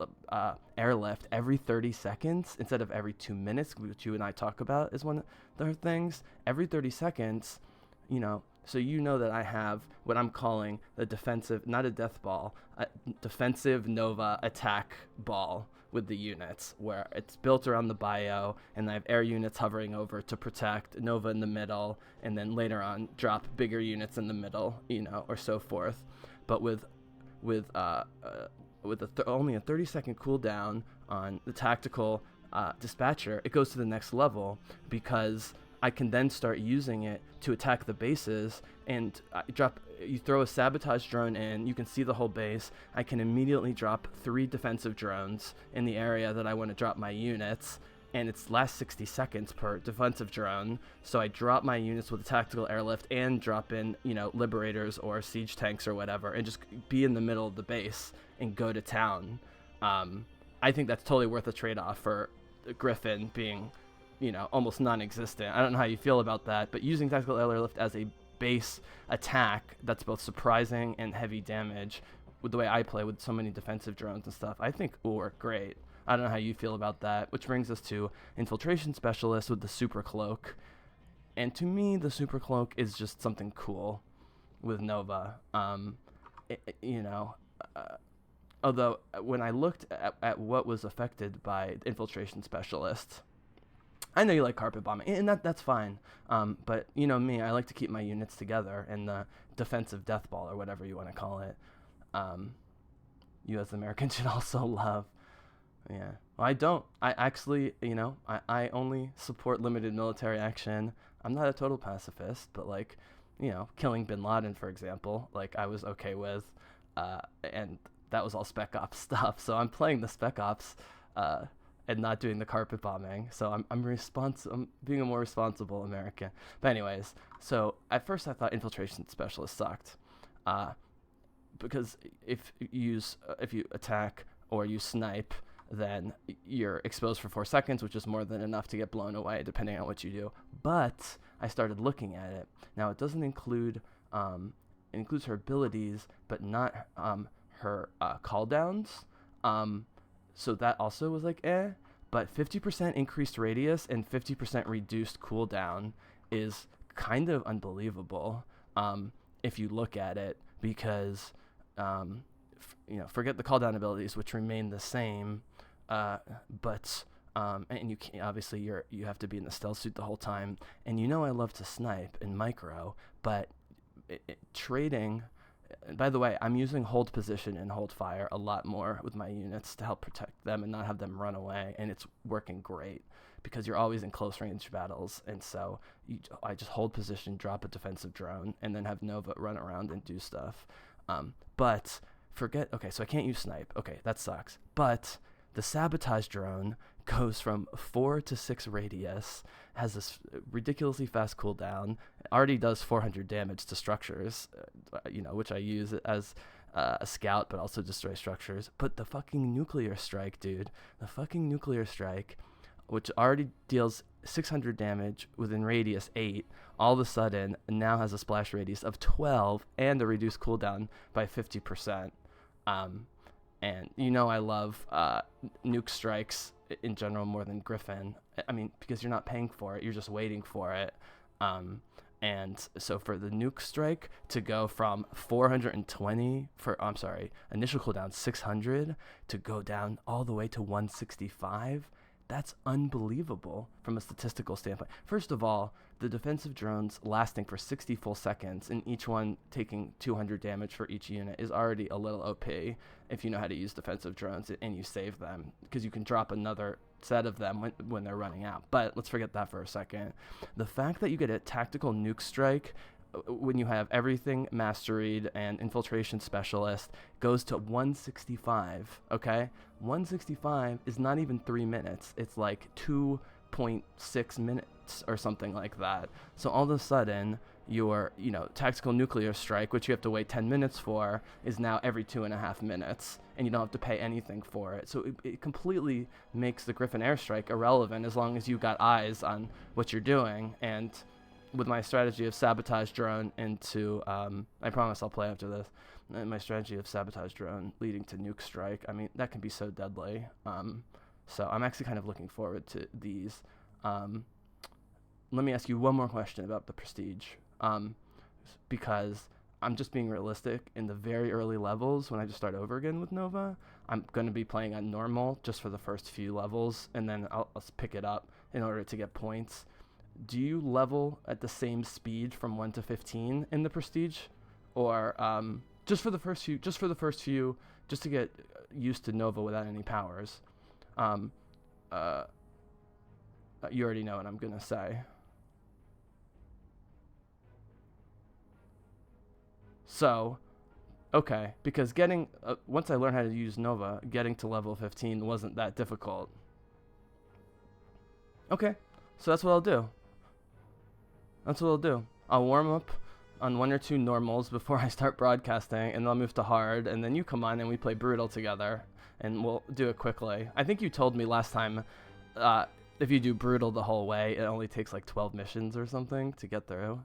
Airlift every 30 seconds instead of every 2 minutes, which you and I talk about is one of the things, every 30 seconds, you know, so you know that I have what I'm calling the defensive, not a death ball, a defensive Nova attack ball with the units, where it's built around the bio, and I have air units hovering over to protect Nova in the middle, and then later on drop bigger units in the middle, you know, or so forth. But with only a 30-second cooldown on the Tactical Dispatcher, it goes to the next level, because I can then start using it to attack the bases, and you throw a sabotage drone in, you can see the whole base. I can immediately drop 3 defensive drones in the area that I want to drop my units, and it's last 60 seconds per defensive drone. So I drop my units with a Tactical Airlift and drop in, you know, Liberators or siege tanks or whatever, and just be in the middle of the base and go to town. I think that's totally worth a trade-off for Griffin being, you know, almost non-existent. I don't know how you feel about that, but using Tactical Airlift as a base attack that's both surprising and heavy damage, with the way I play with so many defensive drones and stuff, I think will work great. I don't know how you feel about that, which brings us to Infiltration Specialist with the Super Cloak. And to me, the Super Cloak is just something cool with Nova. Although when I looked at what was affected by Infiltration Specialist, I know you like carpet bombing, and that's fine. But you know me, I like to keep my units together, and the defensive death ball, or whatever you want to call it, you as Americans should also love. Yeah. Well, I don't. I actually, you know, I only support limited military action. I'm not a total pacifist, but like, you know, killing Bin Laden, for example, like I was okay with, and that was all Spec Ops stuff. So I'm playing the Spec Ops, and not doing the carpet bombing. So I'm being a more responsible American. But anyways, so at first I thought Infiltration Specialist sucked, because if you attack or you snipe, then you're exposed for 4 seconds, which is more than enough to get blown away, depending on what you do. But I started looking at it. Now, it doesn't include, it includes her abilities, but not her cooldowns. So that also was like, But 50% increased radius and 50% reduced cooldown is kind of unbelievable, if you look at it, because, you know, forget the cooldown abilities, which remain the same, but and you can't, obviously you have to be in the stealth suit the whole time, and you know I love to snipe in micro, but trading. By the way, I'm using hold position and hold fire a lot more with my units to help protect them and not have them run away, and it's working great because you're always in close range battles, and so I just hold position, drop a defensive drone, and then have Nova run around and do stuff. But okay, so I can't use snipe. Okay, that sucks. But the sabotage drone goes from 4 to 6 radius, has this ridiculously fast cooldown, already does 400 damage to structures, you know, which I use as a scout, but also destroy structures. But the fucking nuclear strike, dude, which already deals 600 damage within radius 8, all of a sudden now has a splash radius of 12 and a reduced cooldown by 50%. And you know I love nuke strikes in general more than Griffin. I mean, because you're not paying for it, you're just waiting for it. And so for the nuke strike to go from 420 initial cooldown 600 to go down all the way to 165, That's unbelievable from a statistical standpoint. First of all, the defensive drones lasting for 60 full seconds and each one taking 200 damage for each unit is already a little OP if you know how to use defensive drones and you save them, because you can drop another set of them when they're running out. But let's forget that for a second. The fact that you get a tactical nuke strike when you have everything masteried and infiltration specialist goes to 165, okay? 165 is not even 3 minutes. It's like 2.6 minutes or something like that. So all of a sudden, your, tactical nuclear strike, which you have to wait 10 minutes for, is now every 2.5 minutes, and you don't have to pay anything for it. So it completely makes the Griffin airstrike irrelevant as long as you got eyes on what you're doing. And with my strategy of sabotage drone into, I promise I'll play after this, my strategy of sabotage drone leading to nuke strike, I mean, that can be so deadly. So I'm actually kind of looking forward to these. Let me ask you one more question about the Prestige, because I'm just being realistic. In the very early levels, when I just start over again with Nova, I'm going to be playing on normal just for the first few levels, and then I'll pick it up in order to get points. Do you level at the same speed from 1 to 15 in the Prestige, or just for the first few, just to get used to Nova without any powers? You already know what I'm gonna say. So, okay, because once I learned how to use Nova, getting to level 15 wasn't that difficult. Okay, so that's what I'll do. I'll warm up on 1 or 2 normals before I start broadcasting, and then I'll move to hard, and then you come on and we play brutal together, and we'll do it quickly. I think you told me last time, if you do brutal the whole way, it only takes like 12 missions or something to get through.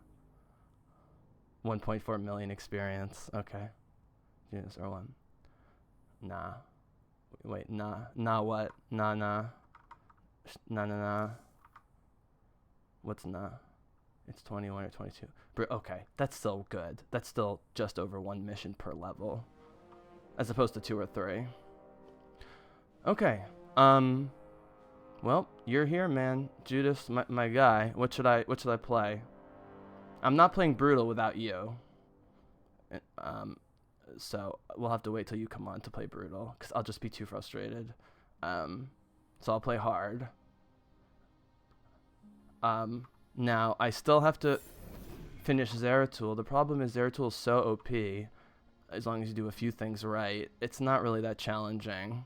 1.4 million experience. Okay. Units are 1. Nah. Wait, nah. Nah what? Nah. Nah. What's nah? It's 21 or 22. Okay, that's still good. That's still just over 1 mission per level, as opposed to 2 or 3. Okay. Well, you're here, man. Judas, my guy. What should I play? I'm not playing brutal without you. So we'll have to wait till you come on to play brutal, because I'll just be too frustrated. So I'll play hard. Now I still have to finish Zeratul. The problem is Zeratul is so OP. As long as you do a few things right, it's not really that challenging.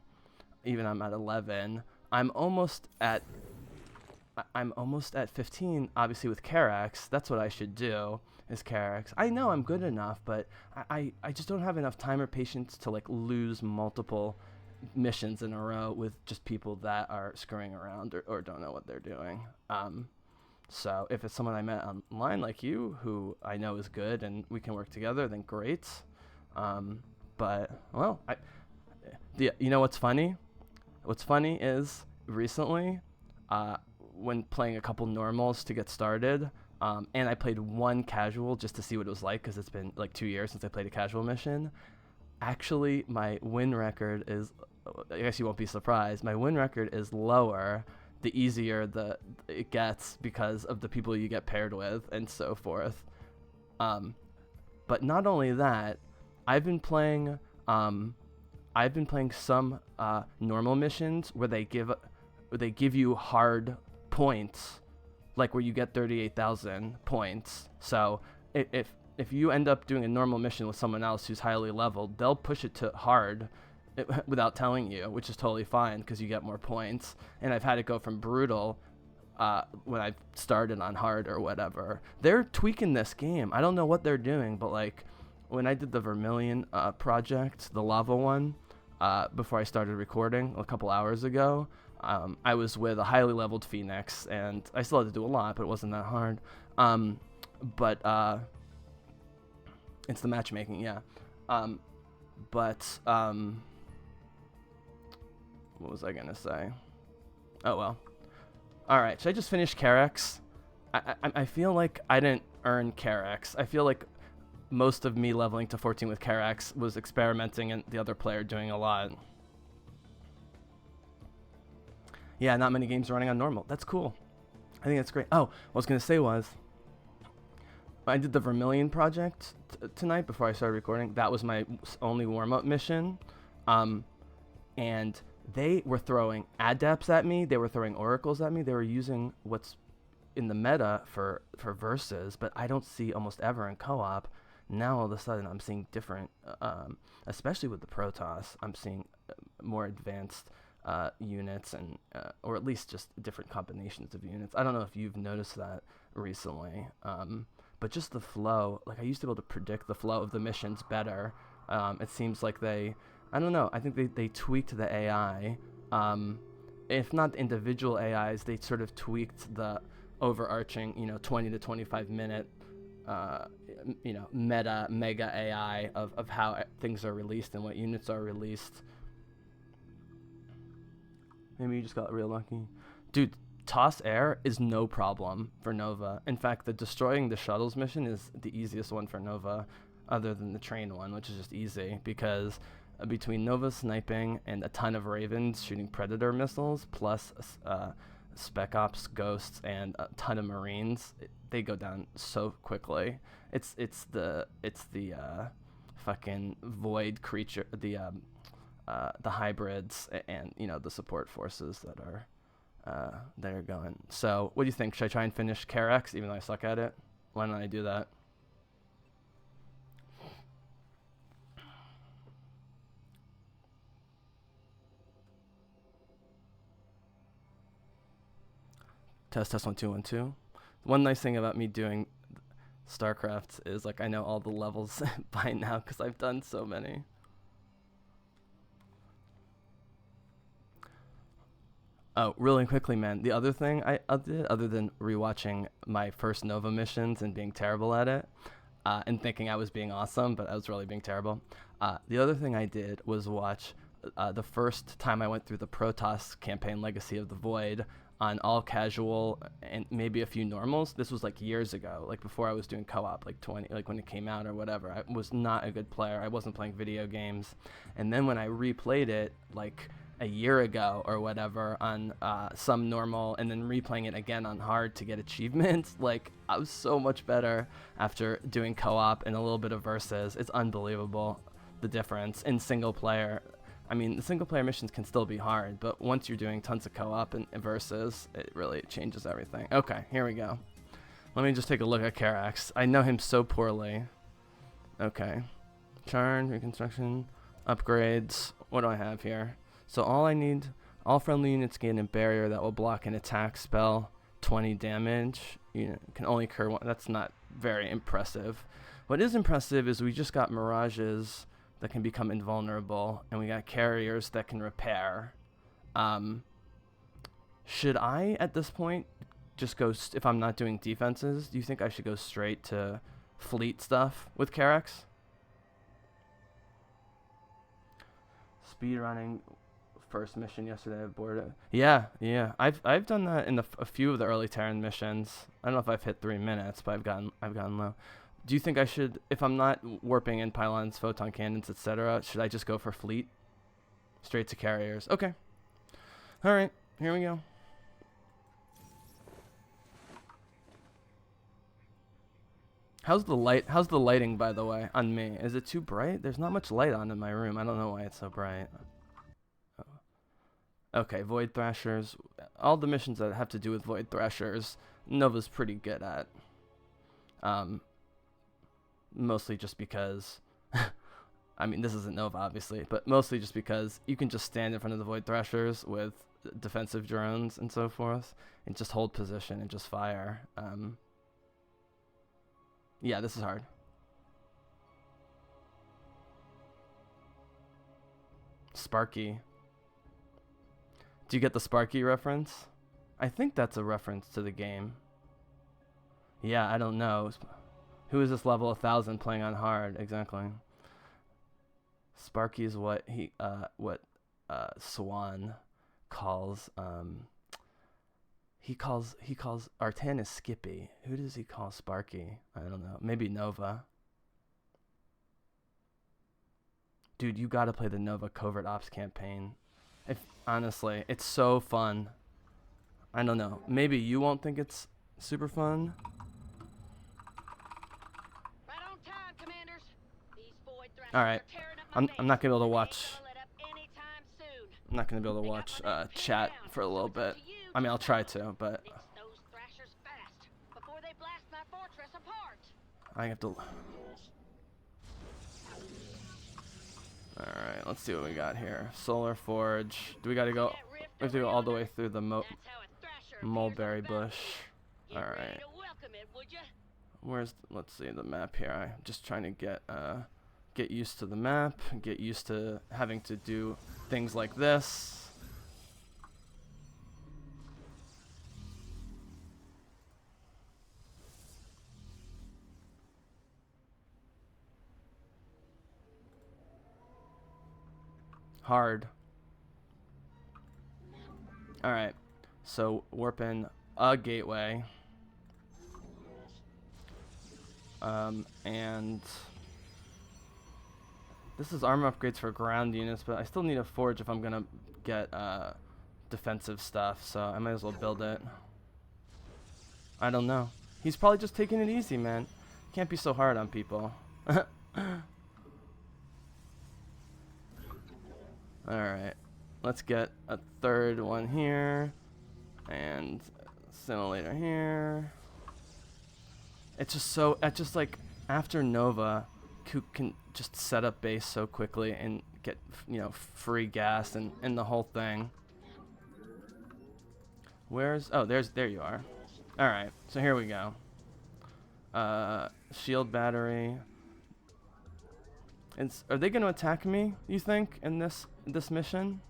Even I'm at 11. I'm almost at 15, obviously, with Karax. That's what I should do, is Karax. I know I'm good enough, but I just don't have enough time or patience to like lose multiple missions in a row with just people that are screwing around or don't know what they're doing. So if it's someone I met online like you, who I know is good and we can work together, then great. But, well, you know what's funny? What's funny is recently, when playing a couple normals to get started, and I played 1 casual just to see what it was like, because it's been like 2 years since I played a casual mission. Actually, my win record is, I guess you won't be surprised, my win record is lower the easier it gets, because of the people you get paired with and so forth. But not only that, I've been playing some normal missions where they give you hard points, like where you get 38,000 points. So if you end up doing a normal mission with someone else who's highly leveled, they'll push it to hard without telling you, which is totally fine because you get more points. And I've had it go from brutal when I started on hard or whatever. They're tweaking this game. I don't know what they're doing, but like when I did the Vermilion project, the lava one, before I started recording a couple hours ago, I was with a highly leveled Phoenix, and I still had to do a lot, but it wasn't that hard. But it's the matchmaking, yeah. What was I gonna say? Oh well. Alright, should I just finish Karax? I feel like I didn't earn Karax. I feel like most of me leveling to 14 with Karax was experimenting and the other player doing a lot. Yeah, not many games are running on normal. That's cool. I think that's great. Oh, what I was gonna say was, I did the Vermilion project tonight before I started recording. That was my only warm-up mission, and they were throwing adepts at me. They were throwing oracles at me. They were using what's in the meta for versus, but I don't see almost ever in co-op. Now all of a sudden I'm seeing different, especially with the Protoss. I'm seeing more advanced units and or at least just different combinations of units. I don't know if you've noticed that recently, but just the flow. Like, I used to be able to predict the flow of the missions better. It seems like I don't know, I think they tweaked the AI. If not the individual AIs, they sort of tweaked the overarching, 20 to 25 minute mega AI of how things are released and what units are released. Maybe you just got real lucky. Dude, toss air is no problem for Nova. In fact, the destroying the shuttles mission is the easiest one for Nova, other than the train one, which is just easy, because between Nova sniping and a ton of Ravens shooting Predator missiles, plus Spec Ops Ghosts and a ton of Marines, they go down so quickly. It's the fucking void creature, the hybrids, and the support forces that are going. So what do you think? Should I try and finish Karax even though I suck at it? Why don't I do that? Test 1 2 1 2. One nice thing about me doing Starcraft is, like, I know all the levels by now because I've done so many. Oh, really quickly, man. The other thing I did, other than rewatching my first Nova missions and being terrible at it, and thinking I was being awesome, but I was really being terrible. The other thing I did was watch the first time I went through the Protoss campaign, Legacy of the Void, on all casual and maybe a few normals. This was like years ago, like before I was doing co-op, like when it came out or whatever. I was not a good player. I wasn't playing video games. And then when I replayed it like a year ago or whatever on some normal, and then replaying it again on hard to get achievements, like, I was so much better after doing co-op and a little bit of versus. It's unbelievable the difference in single player. I mean, the single player missions can still be hard, but once you're doing tons of co-op and versus, it really changes everything. Okay, here we go. Let me just take a look at Karax. I know him so poorly. Okay. Charge, reconstruction, upgrades. What do I have here? So all friendly units gain a barrier that will block an attack spell, 20 damage. Can only occur one. That's not very impressive. What is impressive is we just got mirages that can become invulnerable, and we got carriers that can repair. Should I, at this point, just go, if I'm not doing defenses, do you think I should go straight to fleet stuff with Karax? Speedrunning first mission yesterday, I boarded it. Yeah. I've done that in a few of the early Terran missions. I don't know if I've hit 3 minutes, but I've gotten low. Do you think I should, if I'm not warping in pylons, photon cannons, etc., should I just go for fleet? Straight to carriers. Okay. All right. Here we go. How's the lighting, by the way, on me? Is it too bright? There's not much light on in my room. I don't know why it's so bright. Okay, Void Thrashers. All the missions that have to do with Void Thrashers, Nova's pretty good at. Mostly just because, I mean, this isn't Nova, obviously, but mostly just because you can just stand in front of the Void Thrashers with defensive drones and so forth, and just hold position and just fire. Yeah, this is hard. Sparky. Do you get the Sparky reference? I think that's a reference to the game. Yeah, I don't know. Who is this level 1000 playing on hard? Exactly. Sparky is what Swan calls he calls Artanis Skippy. Who does he call Sparky? I don't know. Maybe Nova. Dude, you gotta play the Nova Covert Ops campaign. Honestly, it's so fun. I don't know. Maybe you won't think it's super fun. Right on time, commanders. These void thrashers All right. are tearing up my I'm base. not gonna be able to They ain't watch. gonna let up anytime soon. I'm not gonna be able to They got watch my name pinned chat down, for a so little it's up bit. to you I mean, to I'll try stop 'em. to, but Nix those thrashers fast before they blast my fortress apart. I have to. All right, let's see what we got here. Solar Forge. Do we got to go? We have to go all the way through the That's how a thrasher appears on mulberry the bush. Get All ready right. to welcome it, would ya? Where's? Let's see the map here. I'm just trying to get used to the map. Get used to having to do things like this. Hard. Alright, so warping a gateway. And this is armor upgrades for ground units, but I still need a forge if I'm gonna get defensive stuff, so I might as well build it. I don't know. He's probably just taking it easy, man. Can't be so hard on people. Alright, let's get a third one here, and simulator here. It's just like, after Nova, can just set up base so quickly and get, you know, free gas and the whole thing. Oh, there you are. Alright, so here we go. Shield battery. Are they going to attack me, you think, in this mission?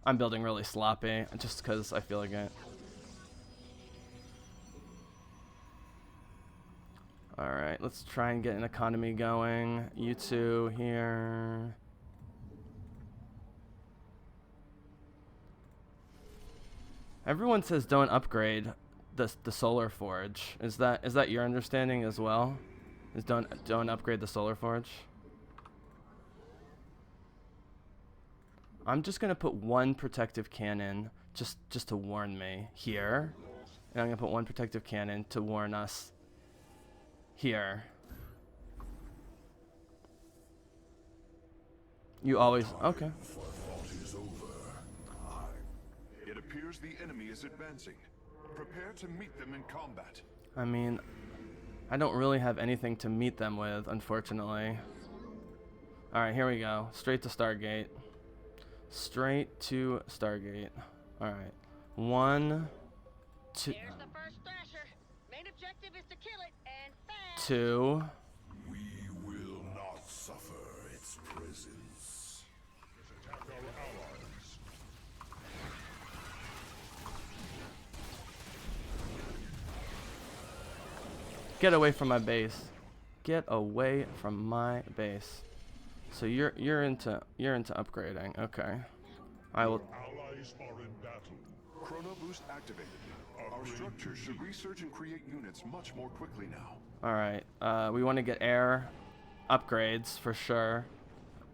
I'm building really sloppy, just because I feel like it. Alright, let's try and get an economy going. You two here. Everyone says don't upgrade the solar forge. Is that your understanding as well? Is don't upgrade the solar forge? I'm just gonna put one protective cannon just to warn me here, and I'm gonna put one protective cannon to warn us here. You always okay. It appears the enemy is advancing. Prepare to meet them in combat. I mean, I don't really have anything to meet them with, unfortunately. Alright, here we go. Straight to Stargate. Straight to Stargate. Alright. 1, 2. Here's the first thrasher. Main objective is to kill it, and fast. 2. We will not suffer its presence. Attack our allies. Get away from my base. Get away from my base. So you're into upgrading. Okay. I will. Allies are in battle. Chrono boost activated. Our structures should research and create units much more quickly now. All right. We want to get air upgrades for sure.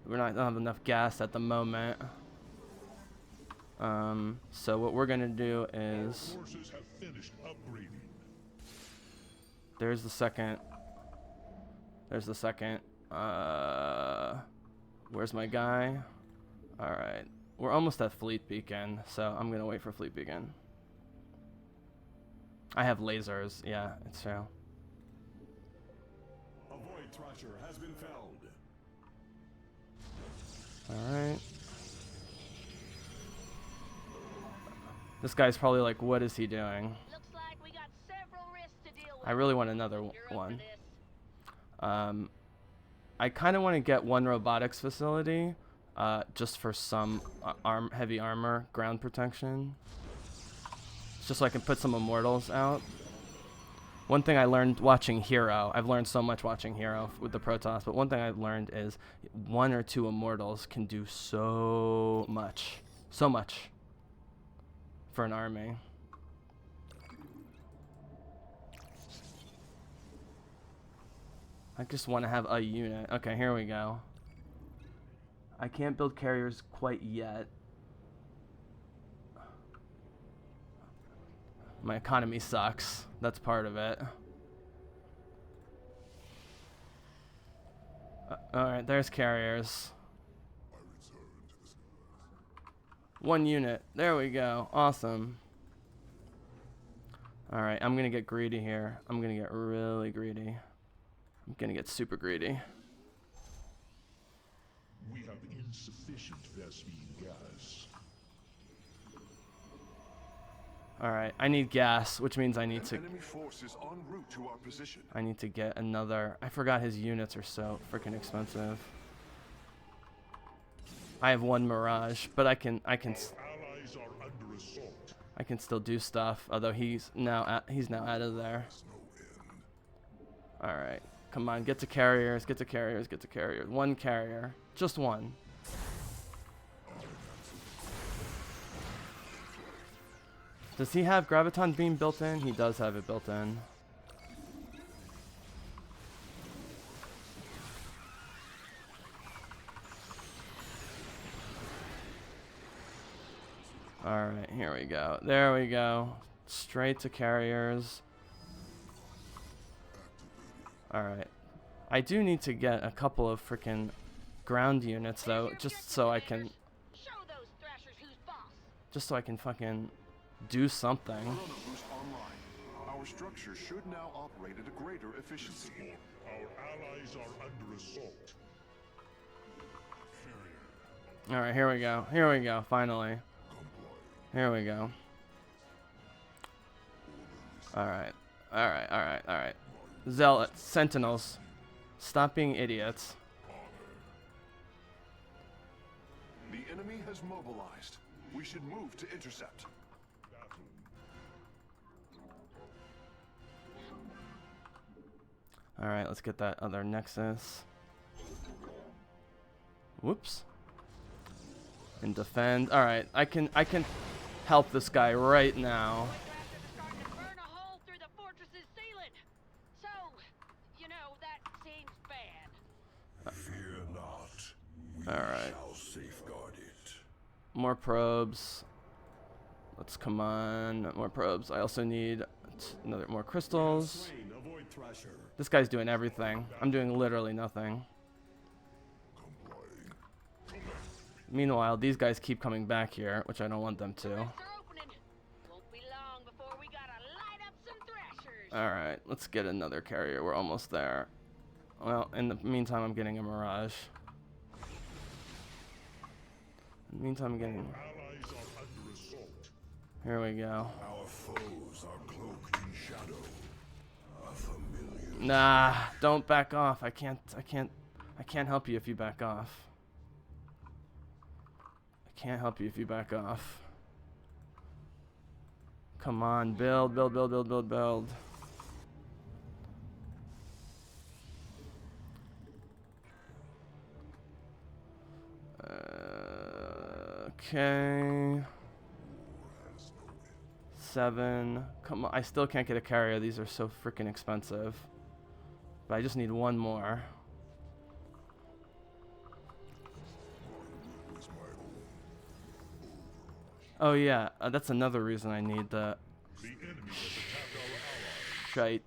Don't have enough gas at the moment. So what we're gonna do is. Forces have finished upgrading. There's the second. Where's my guy? Alright. We're almost at Fleet Beacon, so I'm gonna wait for Fleet Beacon. I have lasers, yeah, it's true. A void thrasher has been felled. Alright. This guy's probably like, what is he doing? Looks like we got several risks to deal with. I really want another You're up for one. this. I kind of want to get one robotics facility, just for some heavy armor, ground protection. Just so I can put some immortals out. One thing I learned watching Hero, I've learned so much watching Hero with the Protoss, but one thing I've learned is 1 or 2 immortals can do so much for an army. I just want to have a unit. Okay, here we go. I can't build carriers quite yet. My economy sucks. That's part of it. Alright, there's carriers. One unit. There we go. Awesome. Alright, I'm gonna get greedy here. I'm gonna get really greedy. I'm gonna get super greedy. We have insufficient Vespine gas. Alright, I need gas, which means I need to... Enemy force is en route to our position. I need to get another... I forgot his units are so freaking expensive. I have one Mirage, but I can Allies are under assault. I can still do stuff, although he's now out of there. Alright. Come on, get to carriers, get to carriers, get to carriers. One carrier. Just one. Does he have Graviton Beam built in? He does have it built in. Alright, here we go. There we go. Straight to carriers. Alright. I do need to get a couple of freaking ground units though, just so I can fucking do something. Chrono boost online. Our structure should now operate at a greater efficiency. Our allies are under assault. Alright, here we go. Here we go, finally. Here we go. Alright. Alright, alright, alright. Zealots, sentinels. Stop being idiots. The enemy has mobilized. We should move to intercept. Alright, let's get that other Nexus. Whoops. And defend. Alright, I can help this guy right now. Fear not. We Alright. shall safeguard it. More probes. Let's come on. More probes. I also need more crystals. This guy's doing everything. I'm doing literally nothing. Meanwhile, these guys keep coming back here, which I don't want them to. Alright, let's get another carrier. We're almost there. Well, in the meantime, I'm getting a Mirage. In the meantime, I'm getting... Here we go. Our foes are cloaked in shadow. A familiar. Nah, don't back off. I can't help you if you back off. I can't help you if you back off. Come on, build, build, build, build, build, build. Okay. 7. Come on, I still can't get a carrier. These are so freaking expensive. But I just need one more. Oh yeah, that's another reason I need the shite.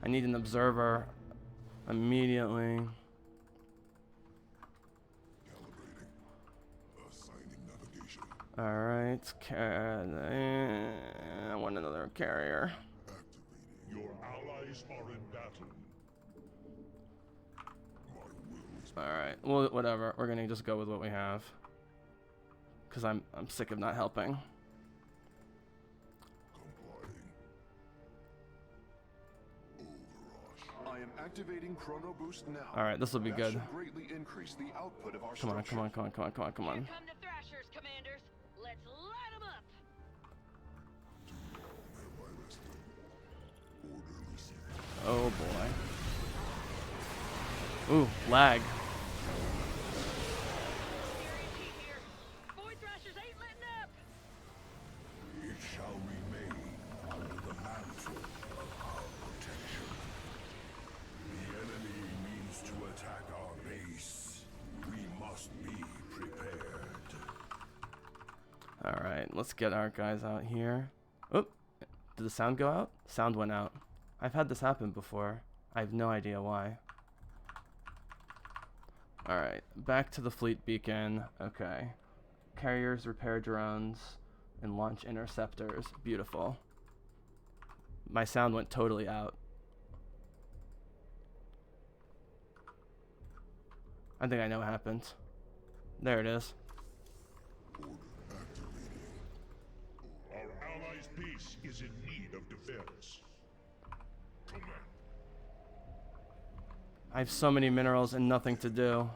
I need an observer immediately. Alright, I want another carrier. Your allies are in battle. Alright, well, whatever. We're gonna just go with what we have. Because I'm sick of not helping. I am activating Chrono Boost now. Alright, this will be good. That should greatly increase the output of our Come on, structure. come on, come on, come on, come on, come on. Here come the Thrashers, commanders. Let's light 'em up. Oh boy. Ooh, lag. Boy Thrashers ain't letting up. It shall remain under the mantle of our protection. The enemy means to attack our base. must be prepared. Alright, let's get our guys out here. Oop! Did the sound go out? Sound went out. I've had this happen before. I have no idea why. Alright, back to the fleet beacon. Okay. Carriers, repair drones, and launch interceptors. Beautiful. My sound went totally out. I think I know what happened. There it is. Our allies' base is in need of defense. Command. I have so many minerals and nothing to do.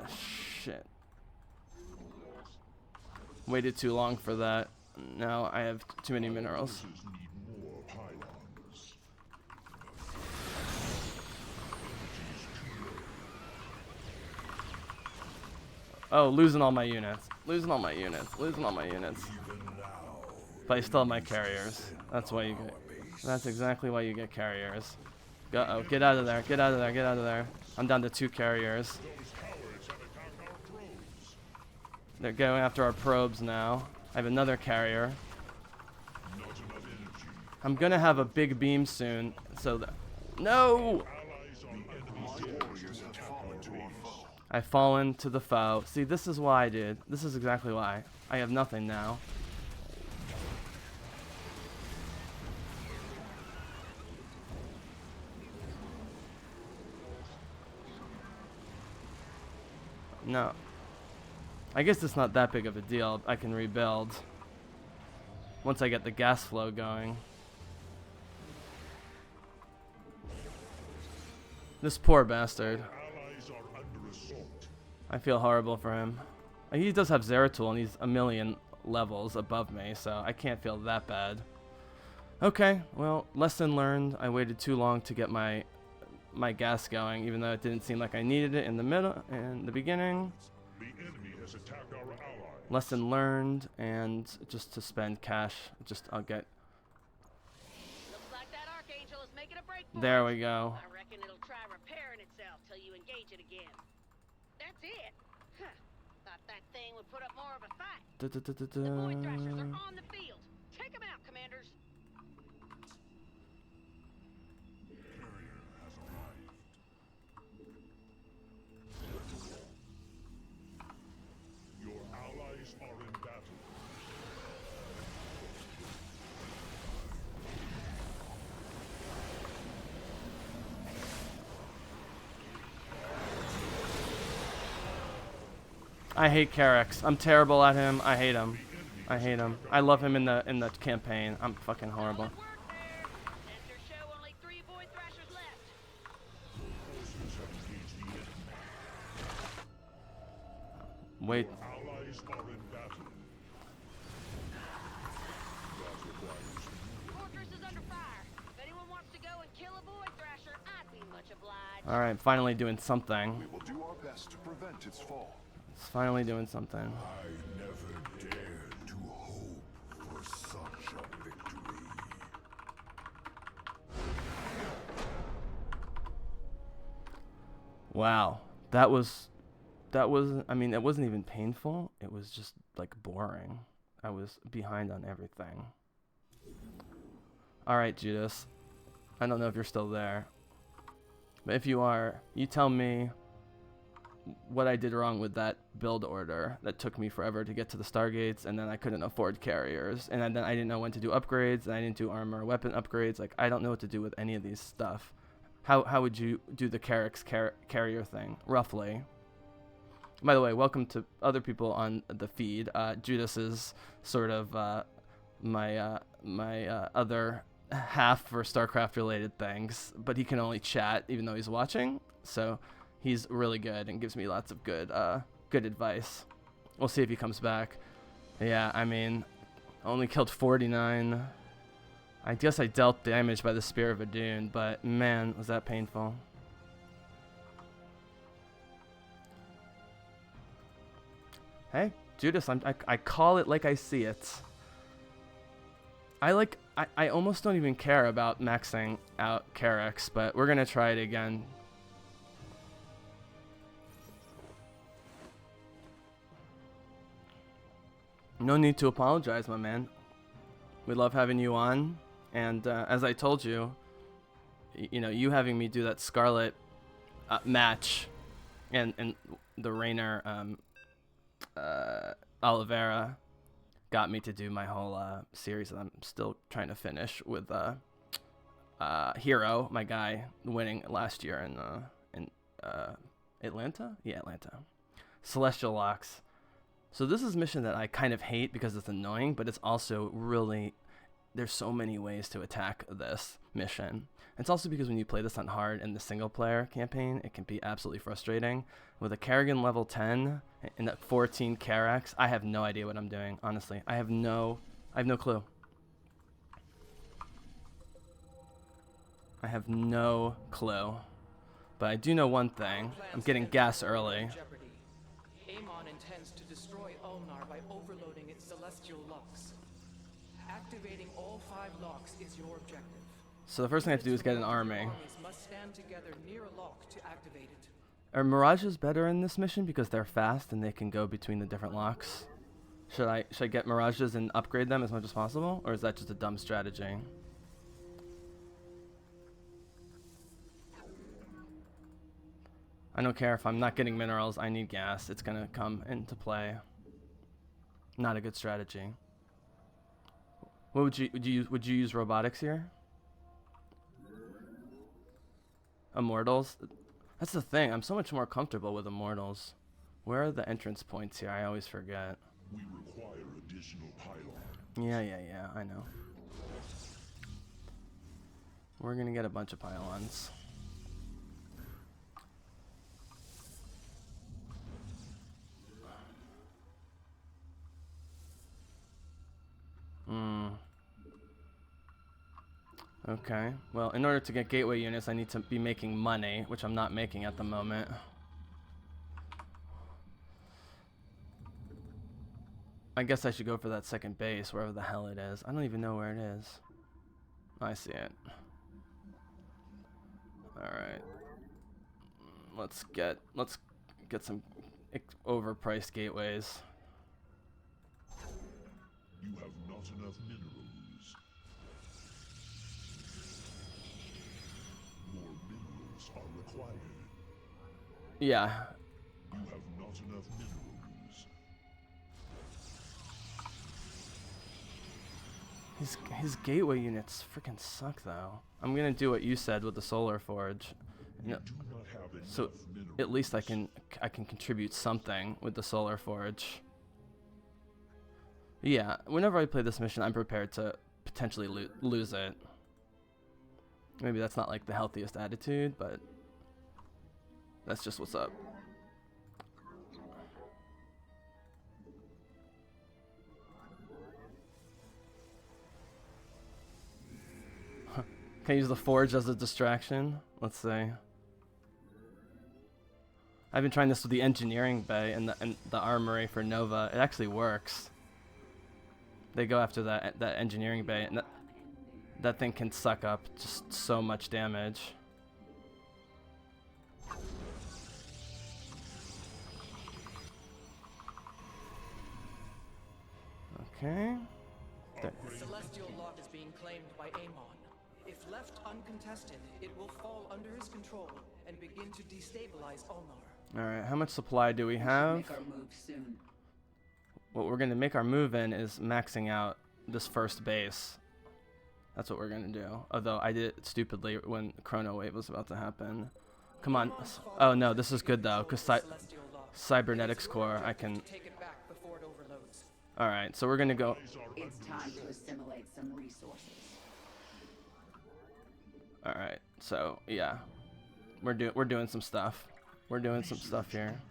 Shit. Waited too long for that. Now I have too many minerals. Forces need more pylons. Oh, losing all my units. Losing all my units. Losing all my units. But I still have my carriers. That's why you get. That's exactly why you get carriers. Go. Oh, get out of there. Get out of there. Get out of there. I'm down to 2 carriers. Those cowards have attacked our probes. They're going after our probes now. I have another carrier. Not enough energy. I'm gonna have a big beam soon. So that. No! Allies on enemy Warriors have fallen to our foe. I've fallen to the foe. See, this is why, dude. This is exactly why. I have nothing now. No. I guess it's not that big of a deal. I can rebuild once I get the gas flow going. This poor bastard. allies are under assault. I feel horrible for him. He does have Zeratul and he's a million levels above me, so I can't feel that bad. Okay, well, lesson learned. I waited too long to get my gas going, even though it didn't seem like I needed it in the beginning. The enemy has attacked our allies. Lesson learned, and just to spend cash, I'll get. Looks like that Archangel is making a break for There us. we go. I reckon it'll try repairing itself till you engage it again. That's it. Huh. Thought that thing would put up more of a fight. The Void Thrashers are on the field. Take them out, commanders. Your allies are in battle. I hate Carex. I'm terrible at him. I hate him. I hate him. I love him in the campaign. I'm fucking horrible. Solid work there. Sensors show only 3 Void Thrashers left. Forces have engaged the enemy. Wait. Allies are in battle. That requires Fortress is under fire. If anyone wants to go and kill a Void Thrasher, I'd be much obliged. All right, finally doing something. We will do our best to prevent its fall. It's finally doing something. I never dared to hope for such a victory. Wow, that was. I mean, it wasn't even painful. It was just like boring. I was behind on everything. All right, Judas. I don't know if you're still there, but if you are, you tell me what I did wrong with that build order that took me forever to get to the Stargates, and then I couldn't afford carriers, and then I didn't know when to do upgrades, and I didn't do armor weapon upgrades. Like, I don't know what to do with any of these stuff. How would you do the Carex carrier thing, roughly? By the way, welcome to other people on the feed. Judas is sort of my other half for Starcraft related things, but he can only chat even though he's watching. So he's really good and gives me lots of good advice. We'll see if he comes back. Yeah, I mean, only killed 49. I guess I dealt damage by the Spear of Adun, but man, was that painful. Hey, Judas, I call it like I see it. I almost don't even care about maxing out Carrix, but we're gonna try it again. No need to apologize, my man. We love having you on, and as I told you, you know, you having me do that Scarlet match, and the Rainer Oliveira got me to do my whole series that I'm still trying to finish with Hero, my guy, winning last year in Atlanta? Yeah, Atlanta. Celestial Locks. So this is a mission that I kind of hate because it's annoying, but it's also really, there's so many ways to attack this mission. It's also because when you play this on hard in the single player campaign, it can be absolutely frustrating. With a Kerrigan level 10 and that 14 Carrix, I have no idea what I'm doing, honestly. I have no clue. I have no clue. But I do know one thing. I'm getting gas early. Amon intends to destroy Ulnar by overloading its celestial locks. Activating all 5 locks is your objective. So the first thing I have to do is get an army. Armies must stand together near a lock to activate it. Are Mirages better in this mission because they're fast and they can go between the different locks? Should I get Mirages and upgrade them as much as possible, or is that just a dumb strategy? I don't care if I'm not getting minerals. I need gas. It's gonna come into play. Not a good strategy. What would you use robotics here? Immortals? That's the thing. I'm so much more comfortable with Immortals. Where are the entrance points here? I always forget. We require additional pylons. Yeah, I know. We're gonna get a bunch of pylons. Okay, well, in order to get gateway units, I need to be making money, which I'm not making at the moment. I guess I should go for that second base, wherever the hell it is. I don't even know where it is. I see it. Alright. Let's get some overpriced gateways. You have not enough minerals. More minerals are required. Yeah. You have not enough minerals. His gateway units freaking suck though. I'm gonna do what you said with the solar forge. No, so at least I can contribute something with the solar forge. Yeah, whenever I play this mission, I'm prepared to potentially lose it. Maybe that's not like the healthiest attitude, but that's just what's up. Can I use the forge as a distraction? Let's see. I've been trying this with the engineering bay and the armory for Nova. It actually works. They go after that engineering bay, and that thing can suck up just so much damage. Okay. The celestial lock is being claimed by Amon. If left uncontested, it will fall under his control and begin to destabilize Ulnar. Alright, how much supply do we have? Make our move soon. What we're going to make our move in is maxing out this first base. That's what we're going to do. Although I did it stupidly when Chrono Wave was about to happen. Come on. Oh no, this is good though, because Cybernetics Core, I can... Alright, so we're going to go... It's time to assimilate some resources. Alright, so yeah. We're doing some stuff. We're doing some stuff here.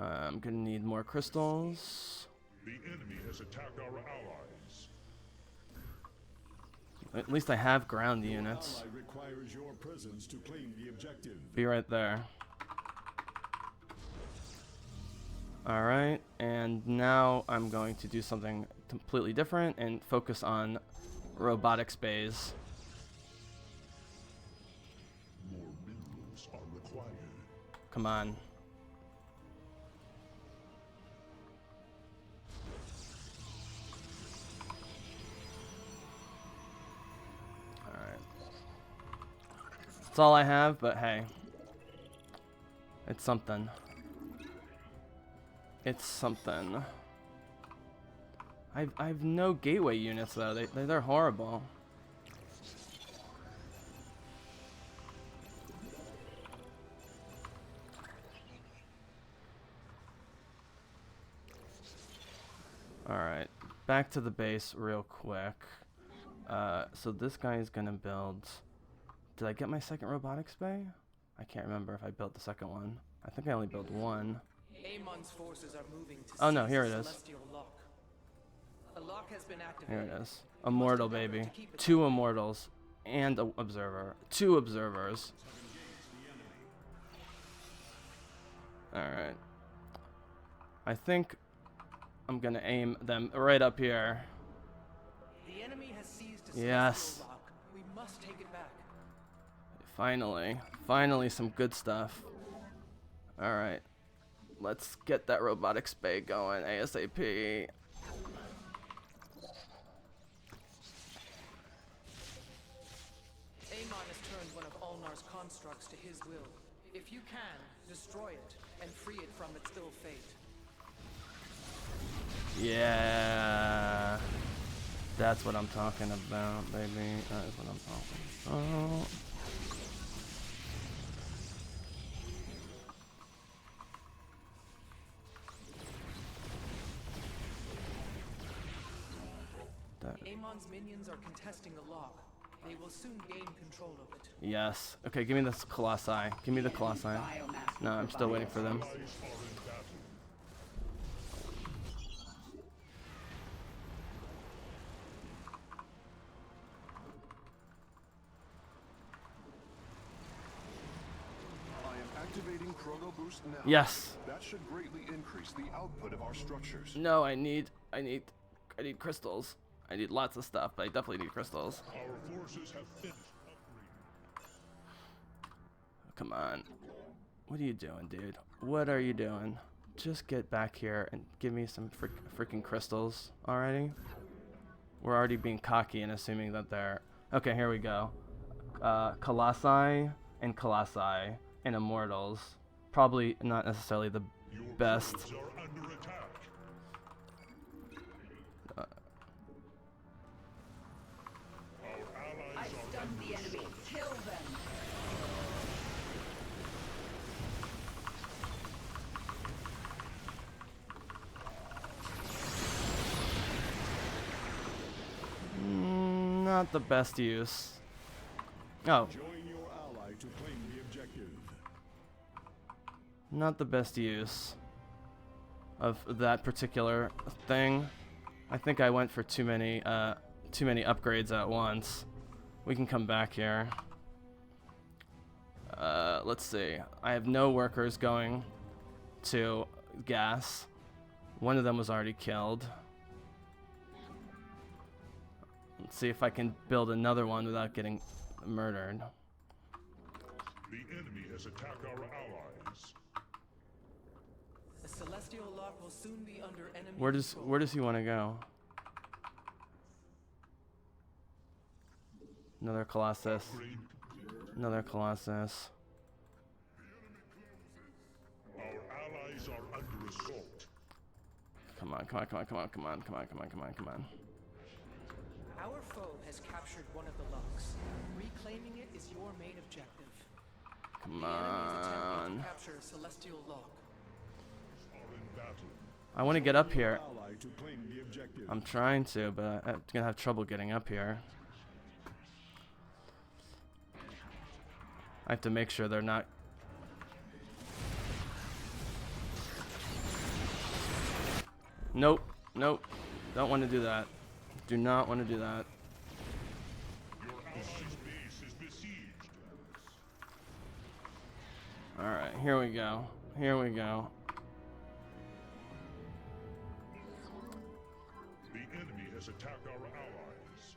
I'm gonna need more crystals. The enemy has attacked our allies. At least I have ground units. Requires your presence to claim the objective. Be right there. Alright, and now I'm going to do something completely different and focus on robotics bays. More minerals are required. Come on. Alright. That's all I have, but hey. It's something. It's something. I've no gateway units though. They're horrible. Alright, back to the base real quick. So this guy is gonna build... Did I get my second robotics bay? I can't remember if I built the second one. I think I only built one. Amon's forces are moving to Oh no, seize here the it is. celestial lock. A lock has been Here activated. it is. Immortal, baby. 2 immortals and an observer. 2 observers. Alright. I think I'm gonna aim them right up here. The enemy has seized a Yes. celestial lock. We must take it back. Finally some good stuff. Alright. Let's get that robotics bay going ASAP. Amon has turned one of Ulnar's constructs to his will. If you can, destroy it and free it from its ill fate. Yeah. That's what I'm talking about, baby. That is what I'm talking about. Amon's minions are contesting the lock. They will soon gain control of it. Yes. Okay, give me this Colossi. Give me the Colossi. No, I'm still waiting for them. I am activating Chrono Boost now. Yes. That should greatly increase the output of our structures. No, I need crystals. I need lots of stuff, but I definitely need crystals. Our forces have finished upgrading. Come on. What are you doing, dude? What are you doing? Just get back here and give me some freaking crystals already. We're already being cocky and assuming that they're... Okay, here we go. Colossi and Colossi and Immortals. Probably not necessarily the best. Your are under attack. Our allies are Stun the enemy. Kill them. Not the best use. Oh. Join your ally to claim the objective. Not the best use of that particular thing. I think I went for too many upgrades at once. We can come back here. Let's see. I have no workers going to gas. One of them was already killed. Let's see if I can build another one without getting murdered. The enemy has attacked our allies. The celestial lock will soon be under enemy Where does he want to go? Another Colossus. Upgrade. Another Colossus. Our allies are under assault. Come on, come on, come on, come on, come on, come on, come on, come on, come on. Our foe has captured one of the locks. Reclaiming it is your main objective. Come The enemy is attempting on. to capture a celestial lock. Are in battle. I want to get up here. Ally to claim the objective. I'm trying to, but I'm gonna have trouble getting up here. I have to make sure they're not... Nope, nope. Don't want to do that. Do not want to do that. Your allies' base is besieged. Alright, here we go. Here we go. The enemy has attacked our allies.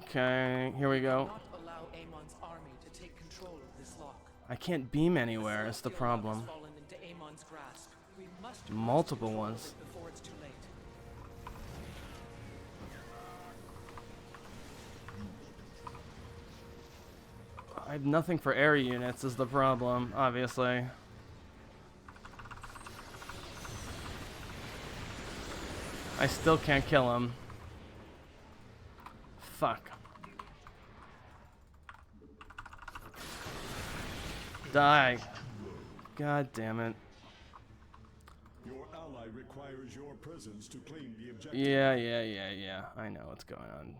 Okay, here we go. Do not allow Amon's army to take control of this lock. I can't beam anywhere, is the Celestial lock has problem. fallen into Amon's grasp. We must Multiple control ones. it before it's too late. I have nothing for air units is the problem, obviously. I still can't kill him. Fuck. Die. God damn it. Your ally requires your presence to claim the objective. Yeah. I know what's going on.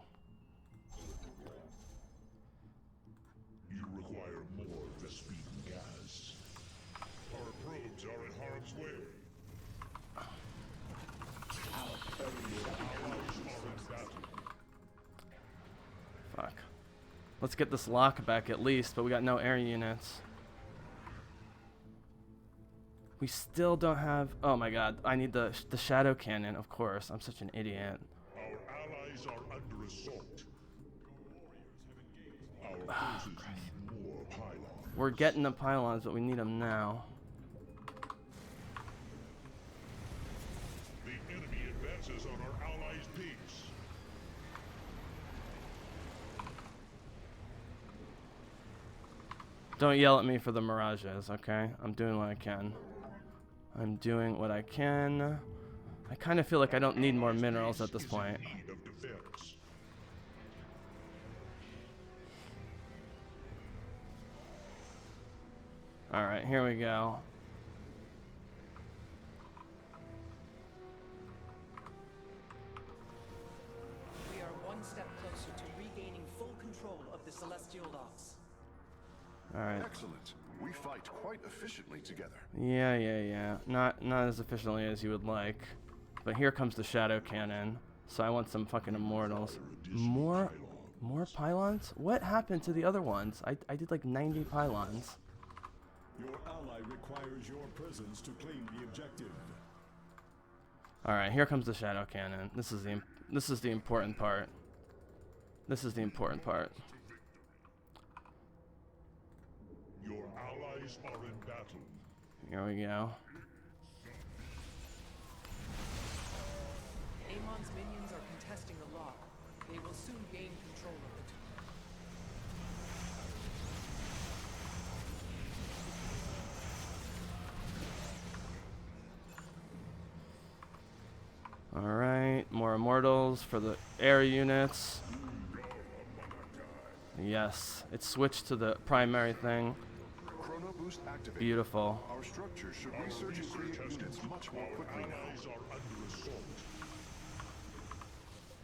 You require more Vespene gas. Our probes are in harm's way. Our allies are in battle. Fuck. Let's get this lock back at least, but we got no air units. We still don't have... Oh my god, I need the shadow cannon, of course. I'm such an idiot. Our allies are under assault. Our forces need more pylons. We're getting the pylons, but we need them now. The enemy advances on our allies' peaks. Don't yell at me for the mirages, okay? I'm doing what I can. I'm doing what I can. I kind of feel like I don't need more minerals at this point. Need of defense. Alright, here we go. We are one step closer to regaining full control of the celestial locks. Alright. Excellent. We fight quite efficiently together. Yeah. Not as efficiently as you would like. But here comes the shadow cannon. So I want some fucking immortals. More pylons? What happened to the other ones? I did like 90 pylons. Your ally requires your presence to claim the objective. Alright, here comes the shadow cannon. This is the important part. This is the important part. Your allies are in battle. Here we go. Amon's minions are contesting the lock. They will soon gain control of it. Alright, more immortals for the air units. Yes, it switched to the primary thing. Chrono boost activated. Beautiful. Our structure should research and create units much more quickly now. Allies are under assault.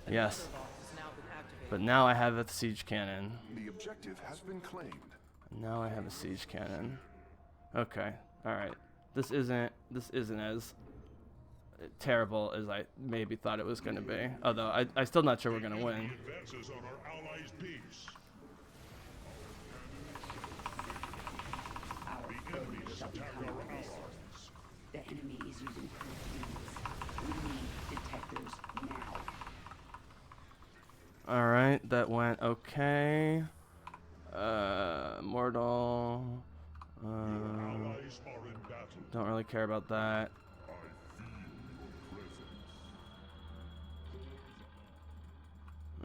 Yes, Another lock has now been activated. but now I have a siege cannon. The objective has been claimed. Now I have a siege cannon. Okay, alright. This isn't as terrible as I maybe thought it was going to be. Although I'm still not sure we're going to win. Advances on our allies' peaks. The enemy has attacked our allies. The enemy is using proteins. We need detectors now. Alright, that went okay. Mortal. Allies are in battle. Don't really care about that.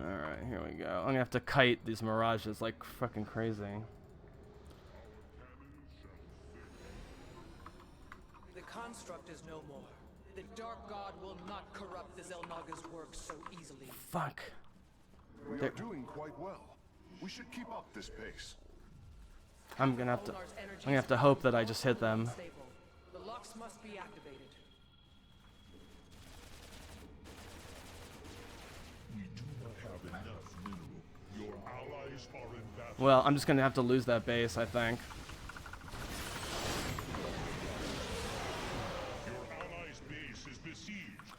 Alright, here we go. I'm gonna have to kite these mirages like fucking crazy. The construct is no more. The Dark God will not corrupt the Zelnaga's work so easily. Fuck. We There- are doing quite well. We should keep up this pace. I'm gonna have to. Olnar's I'm energies gonna have to hope that I just hit them. unstable. The locks must be activated. We do not have enough mineral. Your allies are in battle. Well, I'm just gonna have to lose that base, I think. Your allies' base is besieged.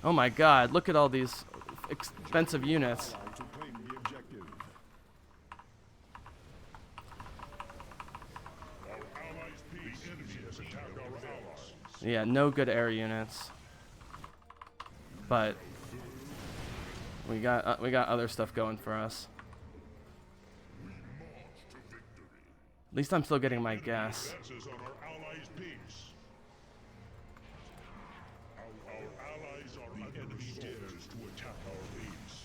Oh my god, look at all these expensive units. To claim the objective. Our allies' base. The enemy has attacked our allies. Yeah, no good air units. but we got other stuff going for us. At least I'm still getting my gas. Advances on our allies' base. Our allies are the enemy dares to attack our base.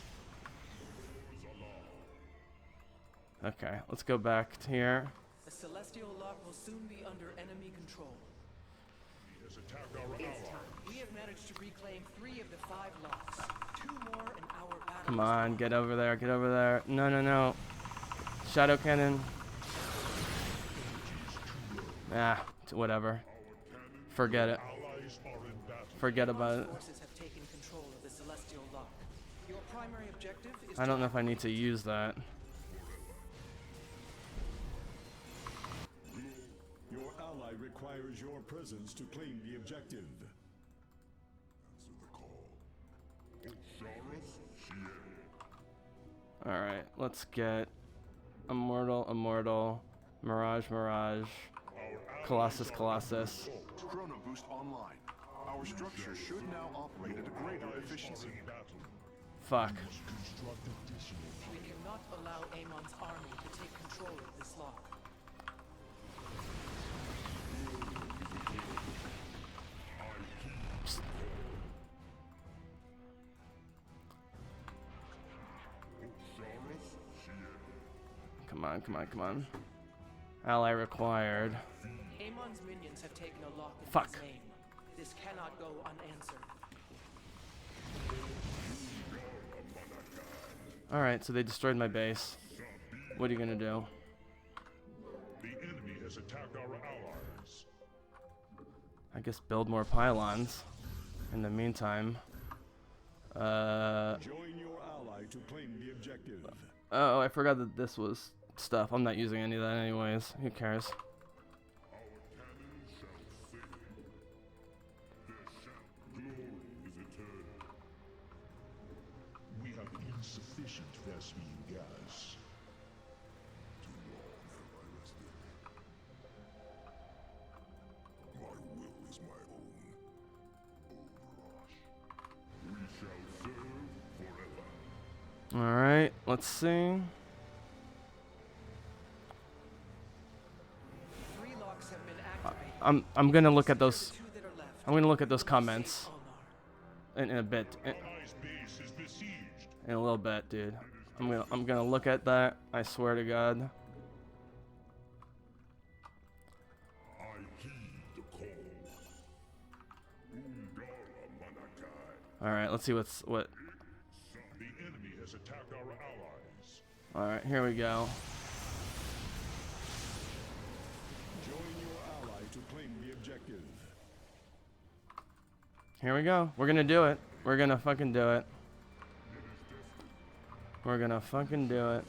Okay, let's go back to here. The Celestial Lock will soon be under enemy control. Has attacked our allies. We have managed to reclaim 3 of the 5 locks. 2 more in our battle. Come on, get over there, get over there. No, no, no. Shadow cannon. Ah, whatever. Forget it. Allies are in battle. Forget about it. Forces have taken control of the Celestial Lock. Your primary objective is I don't know if I need to use that. Your ally requires your presence to claim the objective. Answer the call. Alright, let's get Immortal, Mirage, Colossus. Chrono boost online. Our structure should now operate at a greater efficiency. Fuck. We cannot allow Amon's army to take control of this lock. Come on. Ally required. Amon's minions have taken a lock in Fuck. his name. This cannot go unanswered. Alright, so they destroyed my base. What are you gonna do? The enemy has attacked our allies. I guess build more pylons. In the meantime. Join your ally to claim the objective. Oh, I forgot that this was stuff. I'm not using any of that anyways. Who cares? Our cannons shall sing. Glory is eternal. We have insufficient Vespene gas. Too long have I rested. My will is my own. Overrush. We shall serve forever. Alright, let's see. 3 locks have been activated. I'm gonna look at those. 2 that are left. I'm gonna look at those comments Ulnar. in a bit. Allies' base is besieged. In a little bit, dude. I'm gonna look at that. I swear to God. I heed the call. Ungara Manakai. All right, let's see what. The enemy has attacked our allies. All right, here we go. Join your ally to claim the objective. Here we go. We're gonna do it. We're gonna fucking do it. We're gonna fucking do it.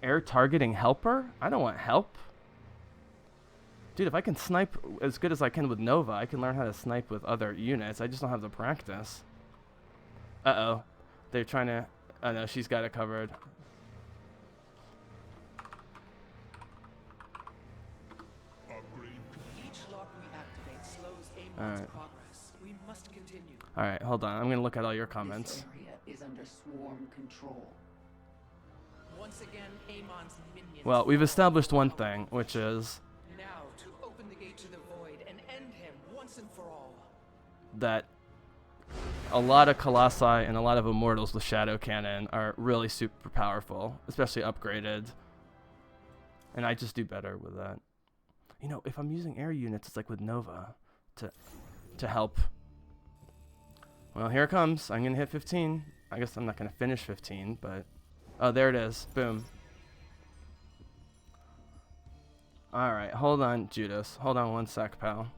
Air targeting helper? I don't want help. Dude, if I can snipe as good as I can with Nova, I can learn how to snipe with other units. I just don't have the practice. Uh-oh. They're trying to... Oh, no, she's got it covered. Upgrade. Each lock we activate slows Amon's Alright. progress. We must continue. Alright, hold on. I'm gonna look at all your comments. This area is under swarm control. Once again, Amon's minions. Well, we've established one thing, which is Now to open the gate to the void and end him once and for all. that a lot of Colossi and a lot of Immortals with Shadow Cannon are really super powerful, especially upgraded. And I just do better with that. You know, if I'm using air units, it's like with Nova to help. Well, here it comes. I'm going to hit 15. I guess I'm not going to finish 15, but... Oh, there it is. Boom. Alright, hold on, Judas. Hold on one sec, pal.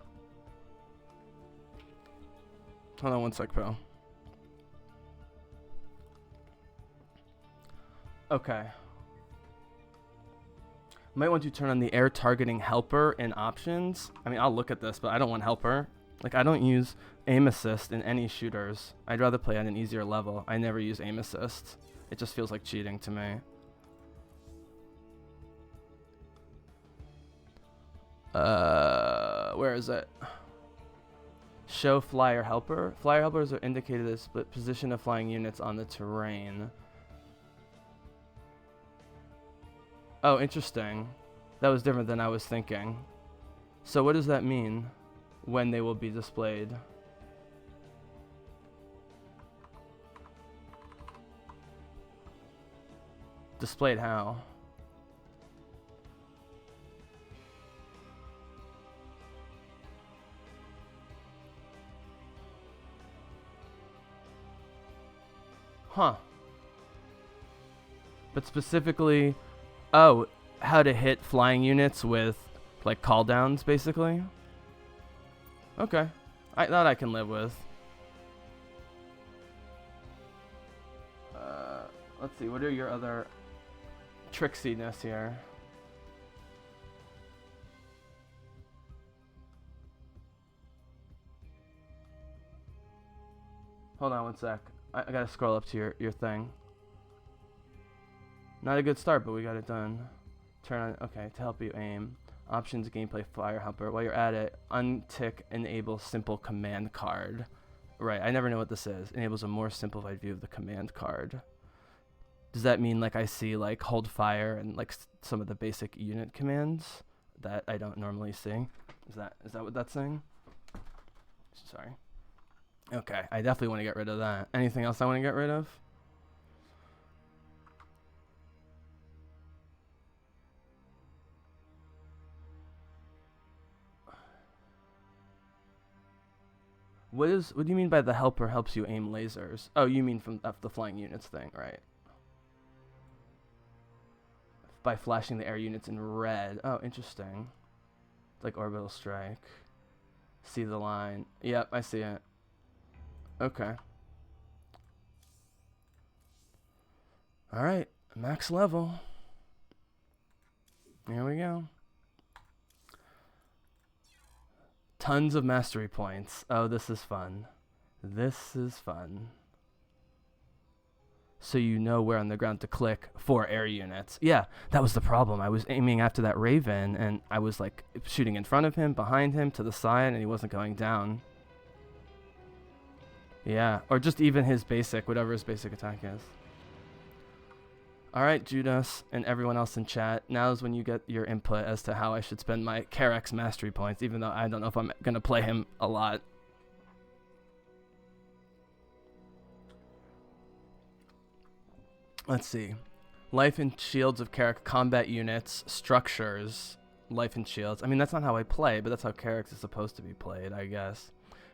Hold on one sec, pal. Okay. Might want to turn on the air targeting helper in options. I mean, I'll look at this, but I don't want helper. Like, I don't use aim assist in any shooters. I'd rather play at an easier level. I never use aim assist. It just feels like cheating to me. Where is it? Show flyer helper. Flyer helpers are indicated as split position of flying units on the terrain. Oh, interesting. That was different than I was thinking. So what does that mean when they will be displayed? Displayed how? Huh. But specifically, oh, how to hit flying units with, like, call downs, basically? Okay. That I can live with. Let's see, what are your other tricksiness here? Hold on one sec. I gotta scroll up to your thing. Not a good start, but we got it done. Turn on, okay, to help you aim. Options, gameplay, fire helper. While you're at it, untick enable simple command card. Right, I never know what this is. Enables a more simplified view of the command card. Does that mean like I see like hold fire and like some of the basic unit commands that I don't normally see? Is that what that's saying? Sorry. Okay, I definitely want to get rid of that. Anything else I want to get rid of? What do you mean by the helper helps you aim lasers? Oh, you mean from the flying units thing, right? By flashing the air units in red. Oh, interesting. Like orbital strike. See the line. Yep, I see it. Okay. Alright, max level. Here we go. Tons of mastery points. Oh, this is fun. This is fun. So you know where on the ground to click for air units. Yeah, that was the problem. I was aiming after that Raven, and I was like shooting in front of him, behind him, to the side, and he wasn't going down. Yeah, or just even his basic, whatever his basic attack is. Alright, Judas, and everyone else in chat, now is when you get your input as to how I should spend my Karex mastery points, even though I don't know if I'm going to play him a lot. Let's see. Life and shields of Karex, combat units, structures, life and shields. I mean, that's not how I play, but that's how Karex is supposed to be played, I guess.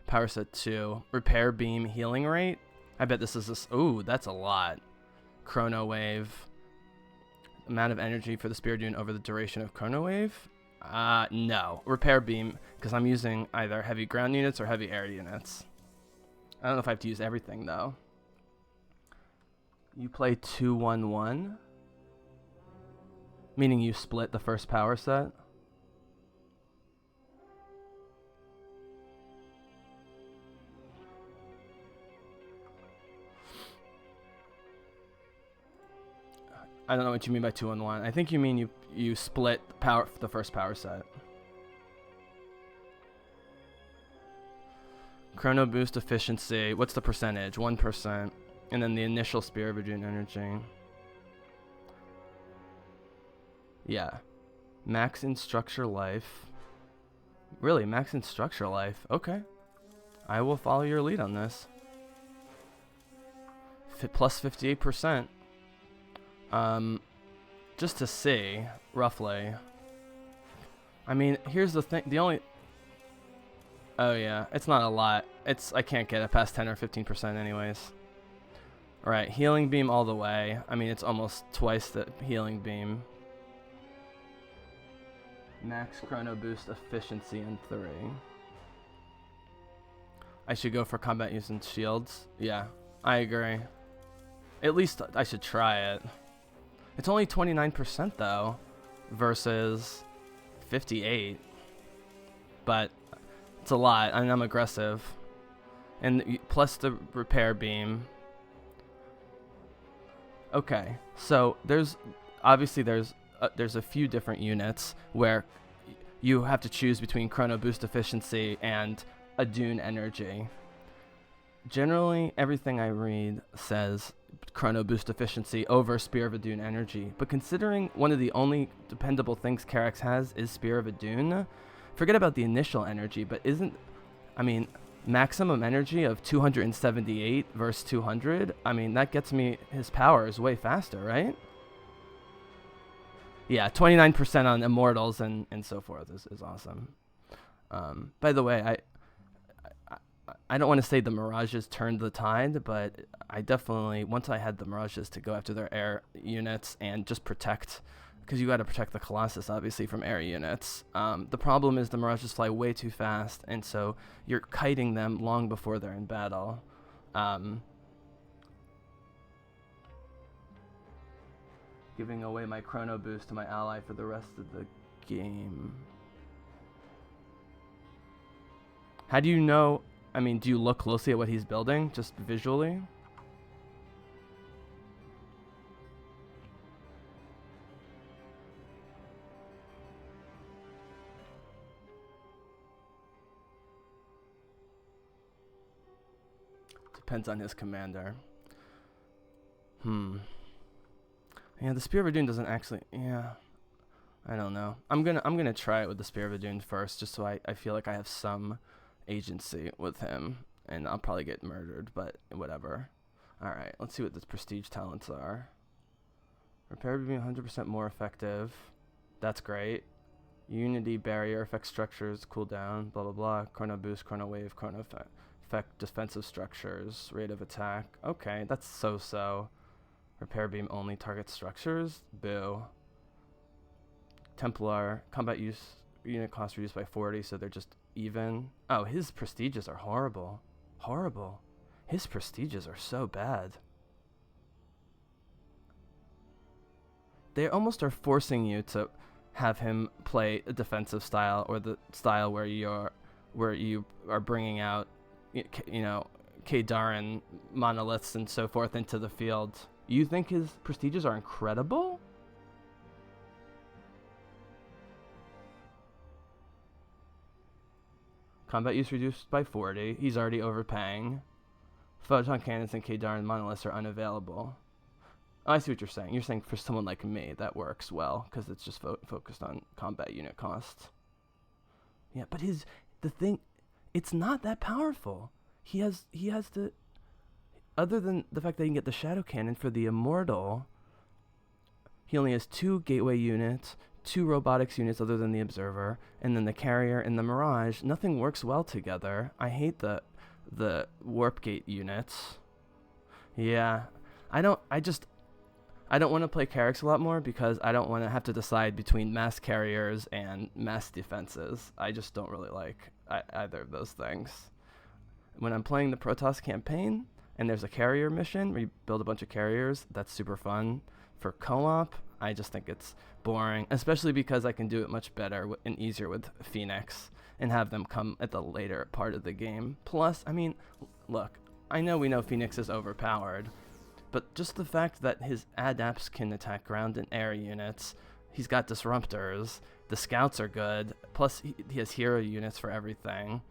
Power set 2. Repair beam healing rate. I bet this is this. Ooh, that's a lot. Chrono wave. Amount of energy for the spear dune over the duration of chrono wave. No. Repair beam, because I'm using either heavy ground units or heavy air units. I don't know if I have to use everything, though. You play 2-1-1, meaning you split the first power set. I don't know what you mean by 2-1-1. I think you mean you split the first power set. Chrono boost efficiency. What's the percentage? 1%. And then the initial spear of Adrian energy. Yeah. Max in structure life. Really, max in structure life. Okay. I will follow your lead on this. Plus 58%. Just to see, roughly. I mean, here's the thing. The only... Oh, yeah. It's not a lot. I can't get it past 10 or 15% anyways. Alright, healing beam all the way. I mean, it's almost twice the healing beam. Max chrono boost efficiency in 3. I should go for combat use and shields. Yeah, I agree. At least I should try it. It's only 29% though, versus 58. But it's a lot, and I'm aggressive. And plus the repair beam. Okay, so there's a few different units where you have to choose between chrono boost efficiency and a Dune energy. Generally, everything I read says Chrono Boost efficiency over Spear of Adun energy, but considering one of the only dependable things Karax has is Spear of Adun, forget about the initial energy, but maximum energy of 278 versus 200, that gets me his powers way faster, right? Yeah, 29% on Immortals and so forth is awesome. By the way, I don't want to say the Mirages turned the tide, but I definitely, once I had the Mirages to go after their air units and just protect, because you got to protect the Colossus, obviously, from air units. The problem is the Mirages fly way too fast, and so you're kiting them long before they're in battle. Giving away my Chrono Boost to my ally for the rest of the game. How do you know? Do you look closely at what he's building, just visually? Depends on his commander. Yeah, the Spear of Adun doesn't actually. Yeah, I don't know. I'm gonna try it with the Spear of Adun first, just so I feel like I have some agency with him, and I'll probably get murdered, but whatever. All right, let's see what the prestige talents are. Repair being 100% more effective. That's great. Unity barrier affects structures, cooldown, blah blah blah. Chrono boost, chrono wave, chrono effect defensive structures, rate of attack. Okay, that's so. Repair beam only targets structures. Boo. Templar combat use unit cost reduced by 40, so they're just even. Oh, his prestiges are horrible. His prestiges are so bad. They almost are forcing you to have him play a defensive style, or the style where you are bringing out, Kadarin monoliths and so forth into the field. You think his prestiges are incredible? Combat use reduced by 40. He's already overpaying. Photon cannons and Kadarin monoliths are unavailable. Oh, I see what you're saying. You're saying for someone like me, that works well, because it's just focused on combat unit costs. Yeah, but it's not that powerful. He has the... Other than the fact that he can get the Shadow Cannon for the Immortal, he only has 2 Gateway units, 2 Robotics units other than the Observer, and then the Carrier and the Mirage. Nothing works well together. I hate the Warp Gate units. Yeah, I don't want to play Karax a lot more because I don't want to have to decide between mass carriers and mass defenses. I just don't really like either of those things. When I'm playing the Protoss campaign, and there's a carrier mission where you build a bunch of carriers, that's super fun. For co-op, I just think it's boring, especially because I can do it much better and easier with Phoenix and have them come at the later part of the game. Plus, look, we know Phoenix is overpowered, but just the fact that his adapts can attack ground and air units, he's got disruptors, the scouts are good, plus he has hero units for everything.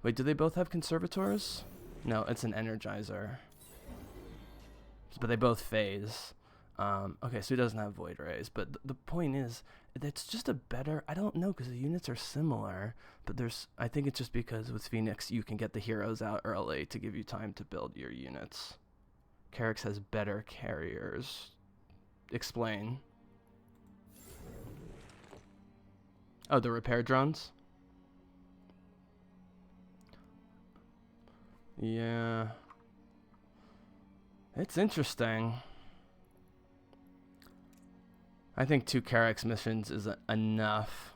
Wait, do they both have conservators? No, it's an Energizer. But they both phase. Okay, so he doesn't have Void Rays. But the point is, it's just a better... I don't know, because the units are similar. But I think it's just because with Phoenix, you can get the heroes out early to give you time to build your units. Karax has better carriers. Explain. Oh, the repair drones? Yeah. It's interesting. I think 2 Karax missions is enough.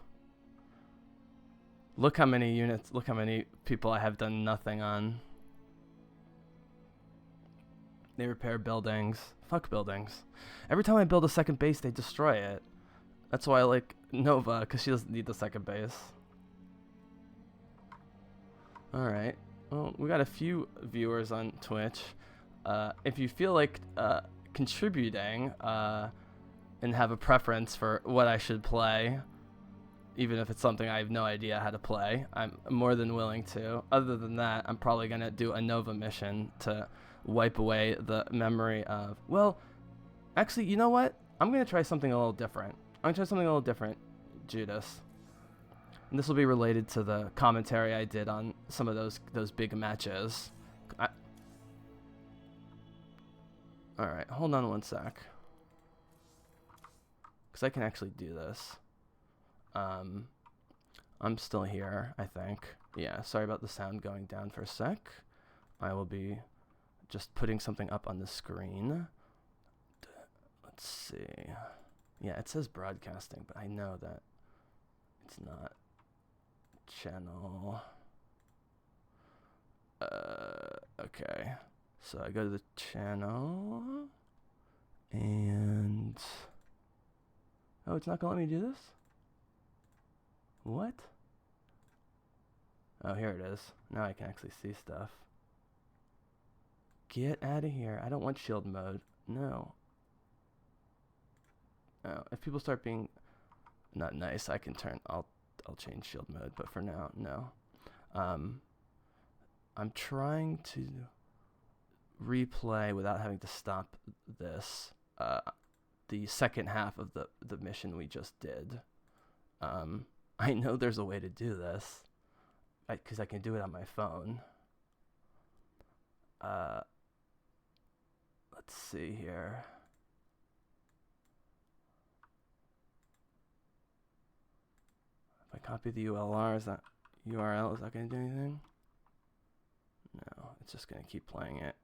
Look how many people I have done nothing on. They repair buildings. Fuck buildings. Every time I build a second base, they destroy it. That's why I like Nova, because she doesn't need the second base. Alright. Well, we got a few viewers on Twitch. If you feel like contributing and have a preference for what I should play, even if it's something I have no idea how to play. I'm more than willing to. Other than that, I'm probably going to do a Nova mission to wipe away the memory of... Well, actually, you know what? I'm going to try something a little different. Judas. And this will be related to the commentary I did on some of those big matches. Alright, hold on one sec. Because I can actually do this. I'm still here, I think. Yeah, sorry about the sound going down for a sec. I will be just putting something up on the screen. Let's see. Yeah, it says broadcasting, but I know that it's not. Channel. Okay. So I go to the channel. And... Oh, it's not going to let me do this? What? Oh, here it is. Now I can actually see stuff. Get out of here. I don't want shield mode. No. Oh, if people start being not nice, I can turn... I'll change shield mode, but for now, no. I'm trying to replay without having to stop this. The second half of the mission we just did. I know there's a way to do this, because I can do it on my phone. Let's see here. If I copy the URL, is that going to do anything? No, it's just going to keep playing it.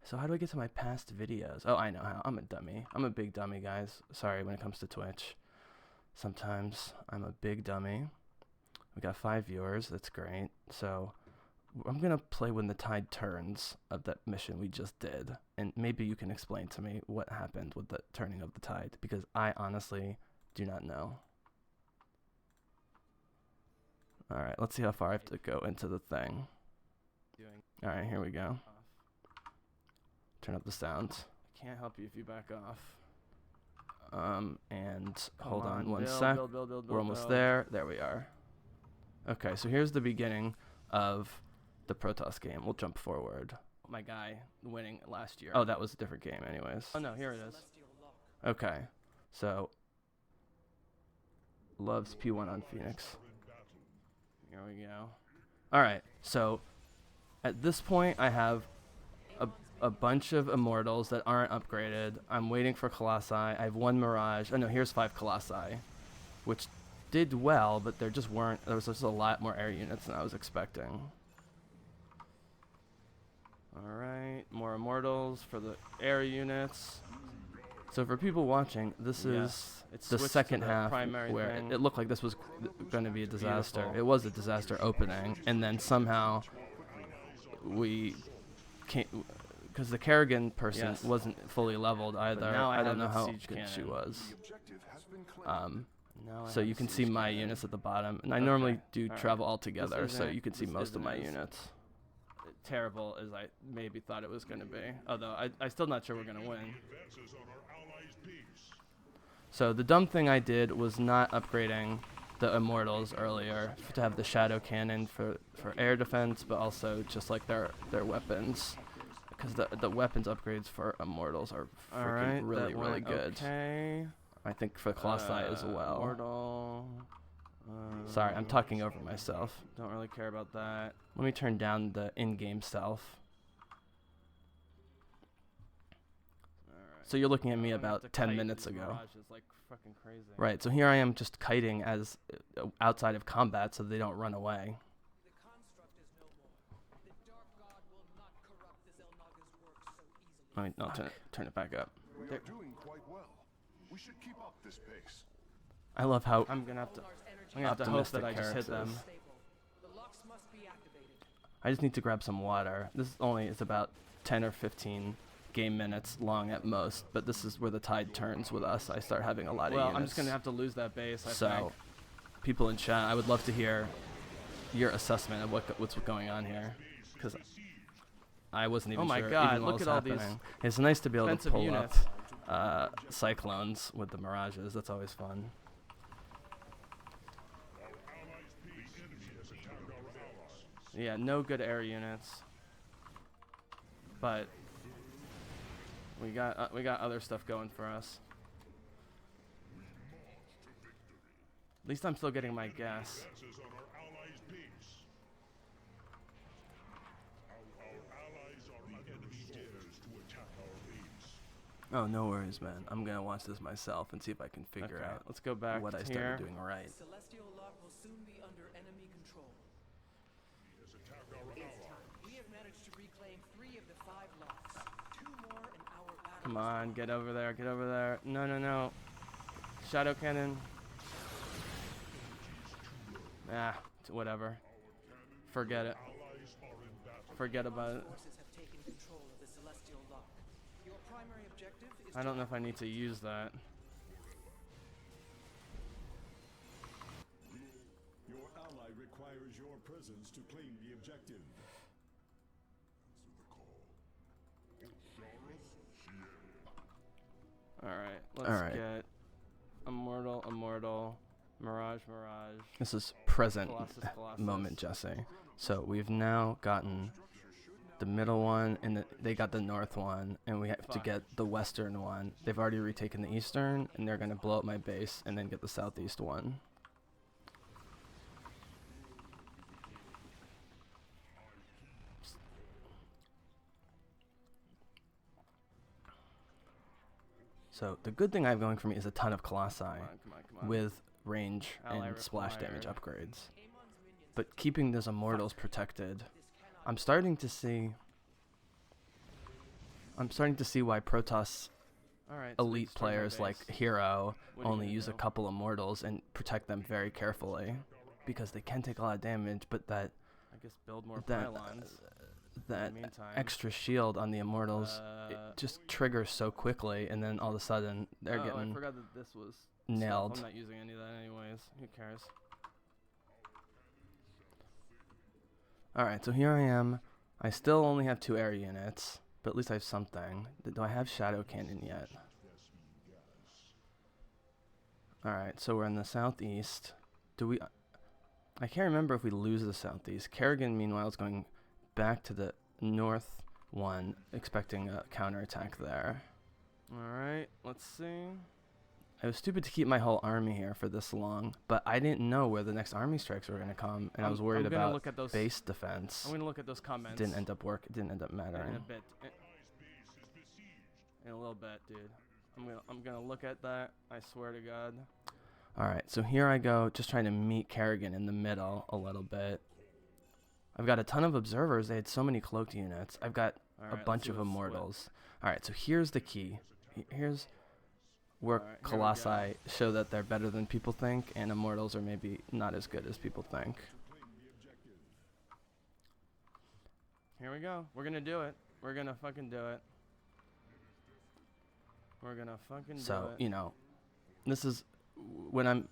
So how do I get to my past videos? Oh, I know how. I'm a dummy. I'm a big dummy, guys. Sorry, when it comes to Twitch. Sometimes I'm a big dummy. We got 5 viewers. That's great. So I'm going to play When the Tide Turns of that mission we just did. And maybe you can explain to me what happened with the turning of the tide, because I honestly do not know. Alright, let's see how far I have to go into the thing. Alright, here we go. Turn up the sound. I can't help you if you back off. And hold on one sec. We're almost there. There we are. Okay, so here's the beginning of the Protoss game. We'll jump forward. My guy winning last year. Oh, that was a different game anyways. Oh no, here it is. Okay, so loves P1 on Phoenix. Here we go. Alright, so at this point I have a bunch of Immortals that aren't upgraded. I'm waiting for Colossi. I have 1 Mirage. Oh no, here's 5 Colossi, which did well, but there was just a lot more air units than I was expecting. Alright, more Immortals for the air units. So for people watching, this is the second half where it looked like this was going to be a disaster. Beautiful. It was a disaster opening, and then somehow we can't, because the Kerrigan person wasn't fully leveled either. I don't know how good she was. So you can see my units at the bottom, and I normally do travel all together, so you can see most of my units. Terrible as I maybe thought it was going to be, although I'm still not sure we're going to win. So the dumb thing I did was not upgrading the Immortals earlier to have the Shadow Cannon for air defense, but also just like their weapons, because the weapons upgrades for Immortals are freaking really good. Okay. I think for Colossi as well. Immortal. Sorry, I'm talking over myself. Don't really care about that. Let me turn down the in-game stealth. So you're looking at me about 10 minutes ago. Like fucking crazy. Right, so here I am just kiting as outside of combat so they don't run away. The construct is no more. The Dark God will not corrupt the Xel'Naga's work so easily. I'll turn it back up. We are doing quite well. We should keep up this pace. I love how I'm gonna have to hope that I just hit them. The locks must be activated. I just need to grab some water. This is about 10 or 15 game minutes long at most, but this is where the tide turns with us. I start having a lot of units. I'm just gonna have to lose that base. I think. People in chat, I would love to hear your assessment of what's going on here, because I wasn't even sure. Oh my God! Look at all these. It's nice to be able to pull up Cyclones with the Mirages. That's always fun. Yeah, no good air units. But we got other stuff going for us. At least I'm still getting my gas. Advances on our allies' base. Our allies are the enemy dares to attack our base. Oh, no worries, man. I'm gonna watch this myself and see if I can figure out Let's go back what I here. started doing right. Celestial lock will soon be under enemy control. He has attacked our ally. We have managed to reclaim 3 of the 5 locks. 2 more in our battle. Come on, get over there, get over there. No, no, no. Shadow cannon. Ah, whatever. Forget it. Allies are in battle. Forget about it. Forces have taken control of the celestial lock. Your primary objective is I don't know if I need to use that. Your ally requires your presence to claim the objective. Alright, let's get Immortal, Mirage. This is present Colossus. moment, Jesse. So we've now gotten the middle one, and they got the north one, and we have to get the western one. They've already retaken the eastern, and they're going to blow up my base and then get the southeast one. So the good thing I have going for me is a ton of Colossi Come on. with range Ally and splash damage required. upgrades. But keeping those Immortals protected, I'm starting to see why Protoss Alright, so they elite destroyed my players like base. Hero What are you only gonna use a do? couple Immortals and protect them very carefully, because they can take a lot of damage, but that I guess build more that pylons. that meantime, extra shield on the Immortals it just triggers so quickly, and then all of a sudden they're I getting forgot that this was nailed. Stuff. I'm not using any of that anyways. Who cares? Alright, so here I am. I still only have 2 air units, but at least I have something. Do I have Shadow Cannon yet? Alright, so we're in the southeast. Do we... I can't remember if we lose the southeast. Kerrigan, meanwhile, is going back to the north one, expecting a counterattack there. Alright, let's see. It was stupid to keep my whole army here for this long, but I didn't know where the next army strikes were going to come, and I was worried I'm gonna about look at those, base defense. I'm gonna look at those comments. Didn't end up in a mattering. bit. In a little bit, dude. I'm gonna look at that. I swear to God. Alright, so here I go, just trying to meet Kerrigan in the middle a little bit. I've got a ton of observers. They had so many cloaked units. I've got a bunch of Immortals. Alright, so here's the key. Here's where Alright, here we go. Colossi show that they're better than people think, and Immortals are maybe not as good as people think. Here we go. We're gonna do it. We're gonna fucking do it. We're gonna fucking do So, it. you know, this is when I'm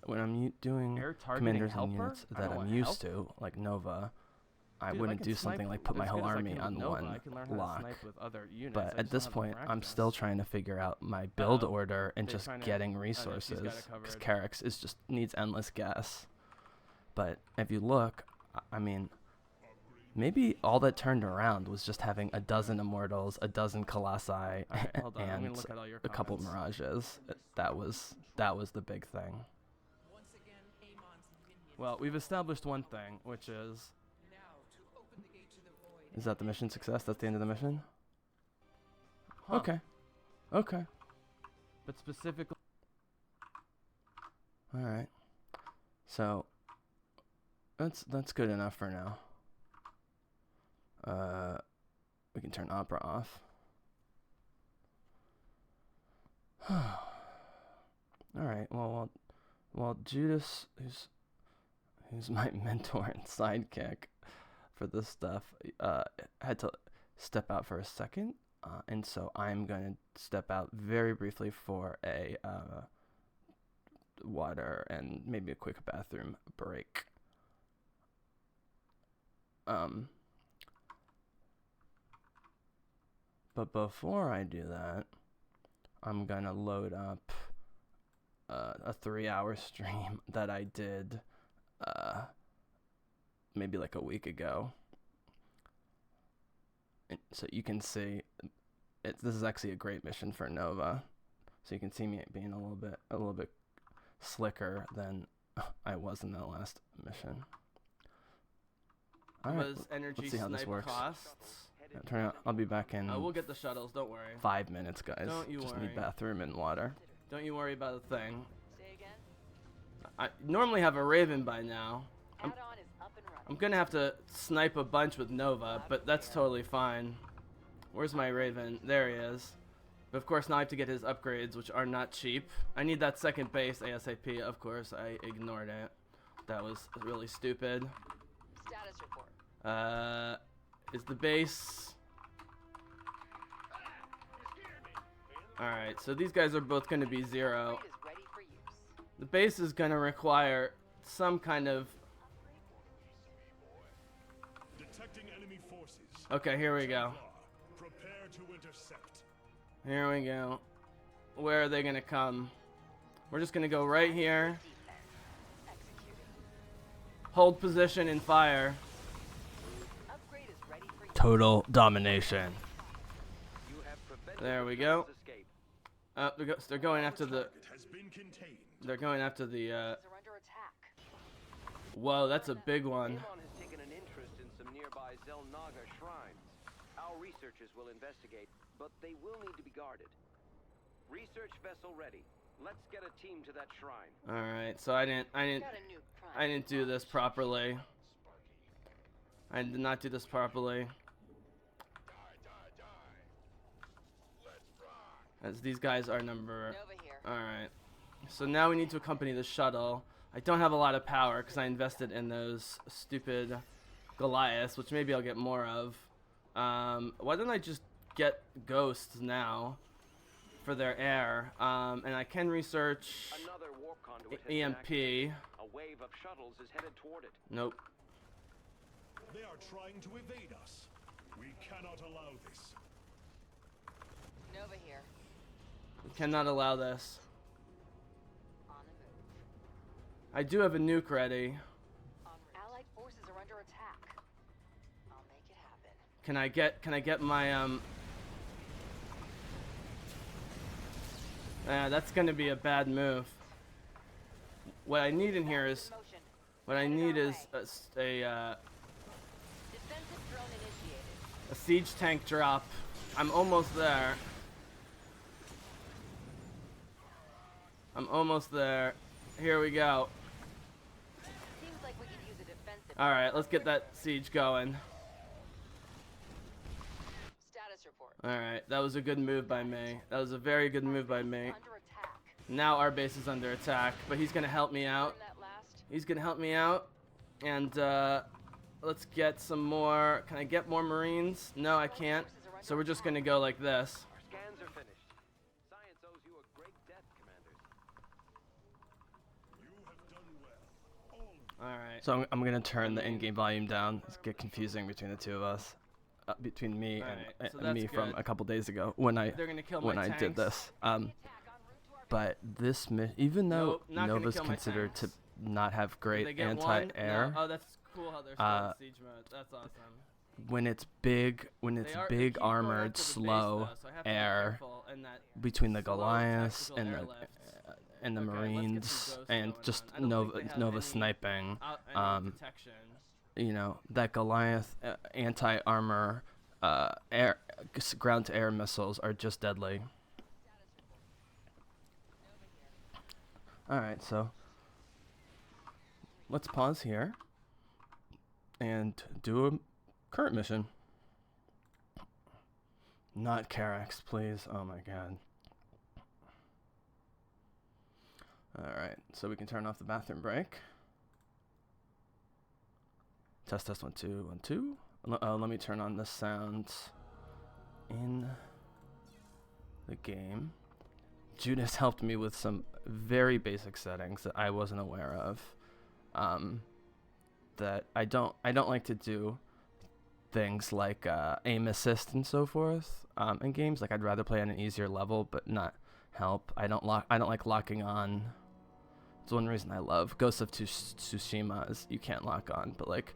doing Air targeting commanders and helper? units I that don't I'm want used help. to, like Nova. I Dude, if wouldn't can do snipe something like put my as whole good as I army can on with Nova, I one can learn how to lock. snipe with other units. But I at just this don't have point, the I'm still practice. trying to figure out my build order and They're just trying to- getting oh, no, she's got it resources, because covered. Carrax is just needs endless gas. But if you look, I mean, maybe all that turned around was just having a dozen Immortals, a dozen Colossi, Alright, hold on. I'm gonna and look at all your a couple comments. Mirages. That was the big thing. Once again, Amon's minions Well, we've established one thing, which is now to open the gate to the void. Is that the mission success? That's the end of the mission? Huh. Okay. But specifically, Alright. So that's good enough for now. We can turn opera off. Alright, well Judas, who's my mentor and sidekick for this stuff, had to step out for a second, and so I'm going to step out very briefly for a water and maybe a quick bathroom break. But before I do that, I'm gonna load up a 3-hour stream that I did maybe like a week ago. so you can see this is actually a great mission for Nova. So you can see me being a little bit slicker than I was in that last mission. All right, let's see how this works. Turn out, I'll be back in. We'll get the shuttles. Don't worry. 5 minutes, guys. Don't you Just worry. need bathroom and water. Don't you worry about a thing. Say again? I normally have a Raven by now. Add-on is up and running. I'm gonna have to snipe a bunch with Nova, but that's totally fine. Where's my Raven? There he is. But of course now I have to get his upgrades, which are not cheap. I need that second base ASAP. Of course, I ignored it. That was really stupid. Status report. Is the base... Alright, so these guys are both going to be 0. Upgrade is ready for use. The base is going to require some kind of... Detecting enemy forces. Okay, here we go. Prepare to intercept. Here we go. Where are they going to come? We're just going to go right here. Executing. Hold position and fire. Upgrade is ready for use. Total domination. There we go. They're going after the... Target has been contained. They're going after the... Are under attack. Whoa, that's a big one. Amon has taken an interest in some nearby Zelnaga shrines. Our researchers will investigate, but they will need to be guarded. Research vessel ready. Let's get a team to that shrine. All right, so I didn't do this properly. I did not do this properly. As these guys are number... Nova here. Alright. So now we need to accompany the shuttle. I don't have a lot of power because I invested in those stupid Goliaths, which maybe I'll get more of. Why don't I just get ghosts now for their air? And I can research Another warp conduit has EMP. been activated. A wave of shuttles is headed toward it. Nope. They are trying to evade us. We cannot allow this. Nova here. We cannot allow this. On the move. I do have a nuke ready. Allied forces are under attack. I'll make it happen. Can I get my that's gonna be a bad move. What I need in here is Motion. what I need is a Defensive drone initiated. a siege tank drop. I'm almost there. I'm almost there. Here we go. Seems like we could use a defensive. All right, let's get that siege going. Status report. All right, that was a good move by me. That was a very good move by me. Under attack. Now our base is under attack, but he's gonna help me out. Learn that last. He's gonna help me out, and let's get some more. Can I get more Marines? No, I can't. So we're just gonna go like this. Our scans are finished. Science owes you a great debt, commanders. You have done well. All All right. So I'm gonna turn the in-game volume down. It's get confusing between the two of us, between me Alright, and so me that's from good. a couple days ago when I They're gonna kill my did tanks. this. But this even though Nope, not gonna Nova's kill my considered to tanks. not have Did great they get anti-air, one? No. Oh, that's cool how they're still in siege mode. That's awesome. when it's big They big keep going armored after the base, slow though, so I have to be air careful in that between the slow Goliaths tactical and the airlift. and the Okay, let's get some Marines ghosts and going just on. I don't Nova think they have Nova any sniping. Any detection. You know that Goliath anti-armor air ground-to-air missiles are just deadly. All right, so let's pause here and do a current mission. Not Carax, please. Oh my god. All right, so we can turn off the bathroom break. Test 1 2 1 2. Let me turn on the sounds in the game. Judas helped me with some very basic settings that I wasn't aware of. That I don't like to do things like aim assist and so forth in games. Like I'd rather play on an easier level, but not help. I don't like locking on. It's one reason I love Ghost of Tsushima is you can't lock on, but like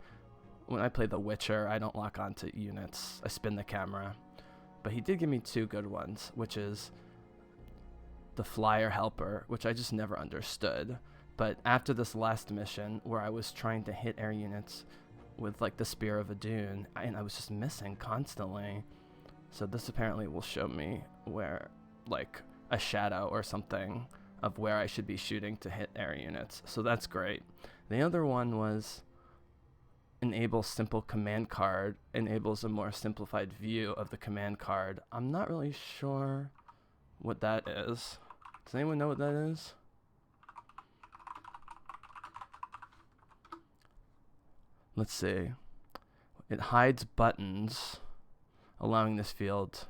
when I play The Witcher, I don't lock onto units. I spin the camera. But he did give me 2 good ones, which is the Flyer Helper, which I just never understood. But after this last mission, where I was trying to hit air units with like the Spear of Adun, and I was just missing constantly. So this apparently will show me where, like, a shadow or something of where I should be shooting to hit air units. So that's great. The other one was enable simple command card, enables a more simplified view of the command card. I'm not really sure what that is. Does anyone know what that is? Let's see. It hides buttons, allowing this field.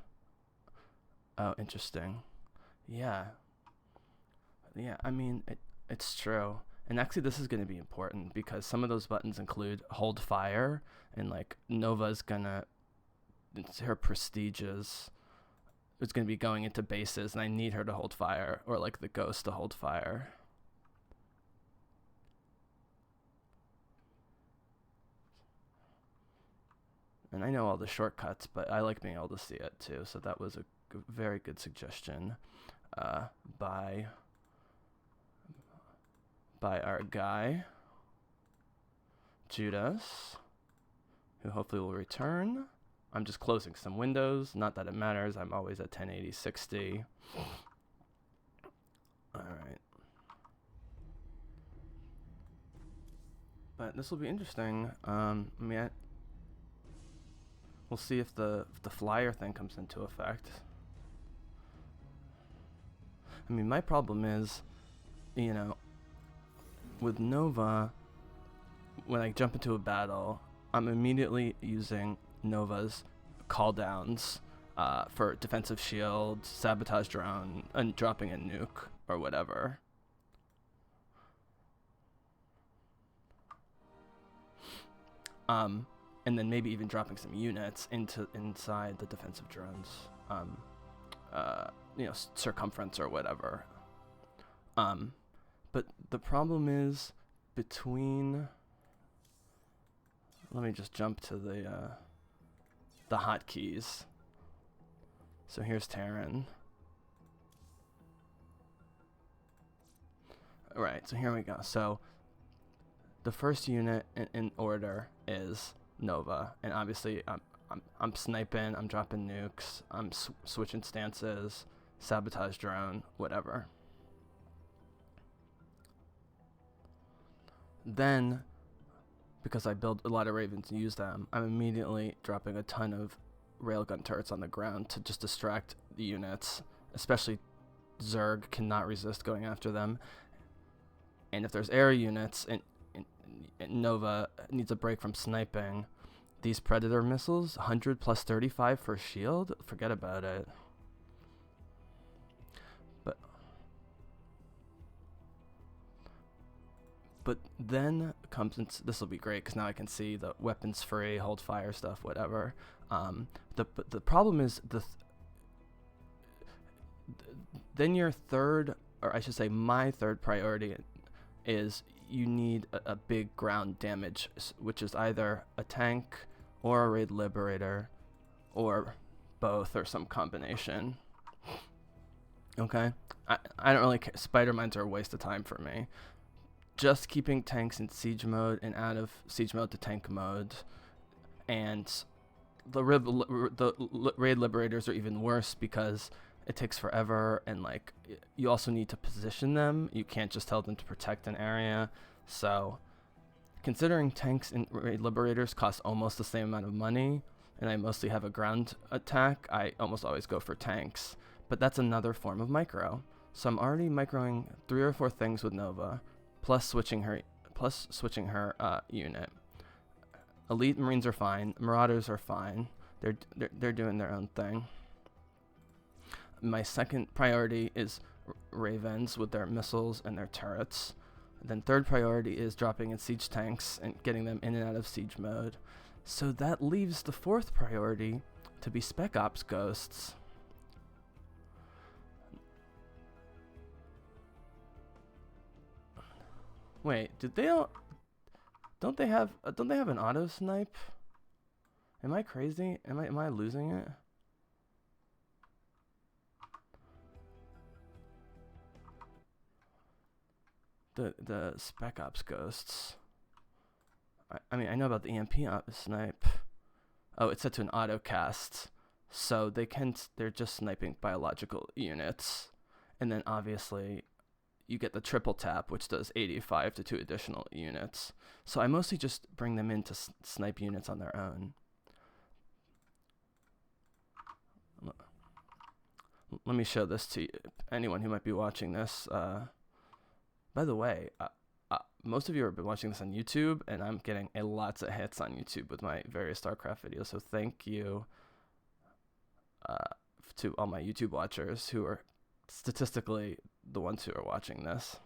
Oh, interesting. Yeah. Yeah, I mean, it's true. And actually, this is going to be important because some of those buttons include hold fire, and like Nova's gonna, her prestiges, it's going to be going into bases, and I need her to hold fire, or like the ghost to hold fire. And I know all the shortcuts, but I like being able to see it too. So that was a very good suggestion by our guy, Judas, who hopefully will return. I'm just closing some windows. Not that it matters. I'm always at 1080, 60. All right. But this will be interesting. I mean, we'll see if the flyer thing comes into effect. I mean, my problem is, you know, with Nova, when I jump into a battle, I'm immediately using Nova's call-downs for defensive shield, sabotage drone, and dropping a nuke or whatever. And then maybe even dropping some units inside the defensive drones, you know, circumference or whatever. But the problem is between. Let me just jump to the hotkeys. So here's Terran. All right, so here we go. So the first unit in order is Nova, and obviously I'm sniping, I'm dropping nukes, I'm switching stances, sabotage drone, whatever. Then, because I build a lot of Ravens and use them, I'm immediately dropping a ton of railgun turrets on the ground to just distract the units, especially Zerg cannot resist going after them. And if there's air units and Nova needs a break from sniping, these Predator missiles, 100 plus 35 for shield, forget about it. But then comes, this will be great because now I can see the weapons free, hold fire stuff, whatever. The problem is then your third, or I should say my third priority is you need a big ground damage, which is either a tank or a raid liberator or both or some combination. Okay? I don't really care. Spider mines are a waste of time for me. Just keeping tanks in siege mode and out of siege mode to tank mode, and the raid liberators are even worse because it takes forever, and like you also need to position them. You can't just tell them to protect an area. So considering tanks and raid liberators cost almost the same amount of money, and I mostly have a ground attack, I almost always go for tanks. But that's another form of micro. So I'm already microing 3 or 4 things with Nova, plus switching her unit. Elite Marines are fine. Marauders are fine. They're doing their own thing. My second priority is Ravens with their missiles and their turrets. Then third priority is dropping in siege tanks and getting them in and out of siege mode. So that leaves the fourth priority to be Spec Ops ghosts. Wait, did they all... Don't they have an auto snipe? Am I crazy? Am I losing it? The Spec Ops ghosts. I mean, I know about the EMP snipe. Oh, it's set to an auto cast, so they're just sniping biological units, and then obviously you get the triple tap, which does 85 to 2 additional units. So I mostly just bring them in to snipe units on their own. Let me show this to you, anyone who might be watching this. By the way, most of you have been watching this on YouTube, and I'm getting lots of hits on YouTube with my various Starcraft videos, so thank you to all my YouTube watchers who are statistically the ones who are watching this.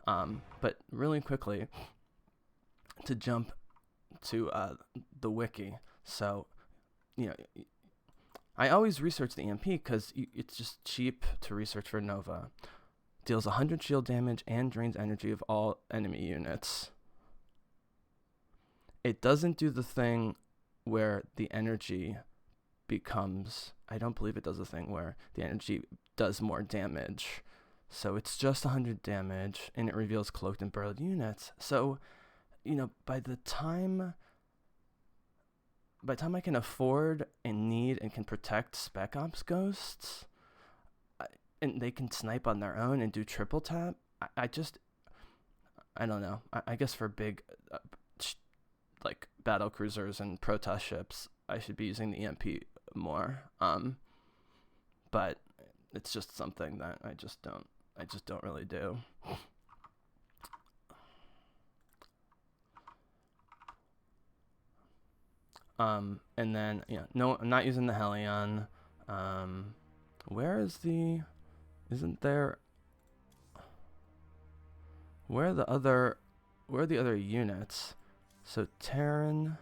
But really quickly, to jump to the wiki. So, I always research the EMP because it's just cheap to research for Nova. Deals 100 shield damage and drains energy of all enemy units. It doesn't do the thing where the energy becomes... I don't believe it does the thing where the energy does more damage. So it's just 100 damage, and it reveals cloaked and burrowed units. So, by the time I can afford and need and can protect Spec Ops ghosts, and they can snipe on their own and do triple tap, I don't know. I guess for big, like battle cruisers and Protoss ships, I should be using the EMP more. But it's just something that I just don't really do. And then no, I'm not using the Hellion. Where are the other units? So Terran,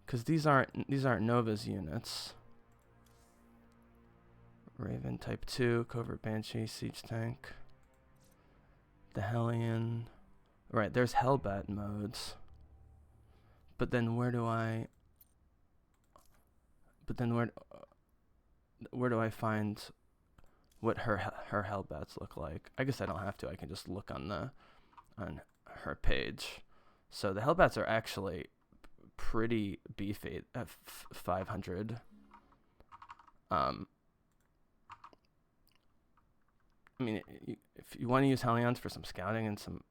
because these aren't Nova's units. Raven Type 2, Covert Banshee, Siege Tank, the Hellion. Right, there's Hellbat modes. But then where do I find what her Hellbats look like? I guess I don't have to. I can just look on her page. So the Hellbats are actually pretty beefy at 500. I mean, if you want to use Hellions for some scouting and some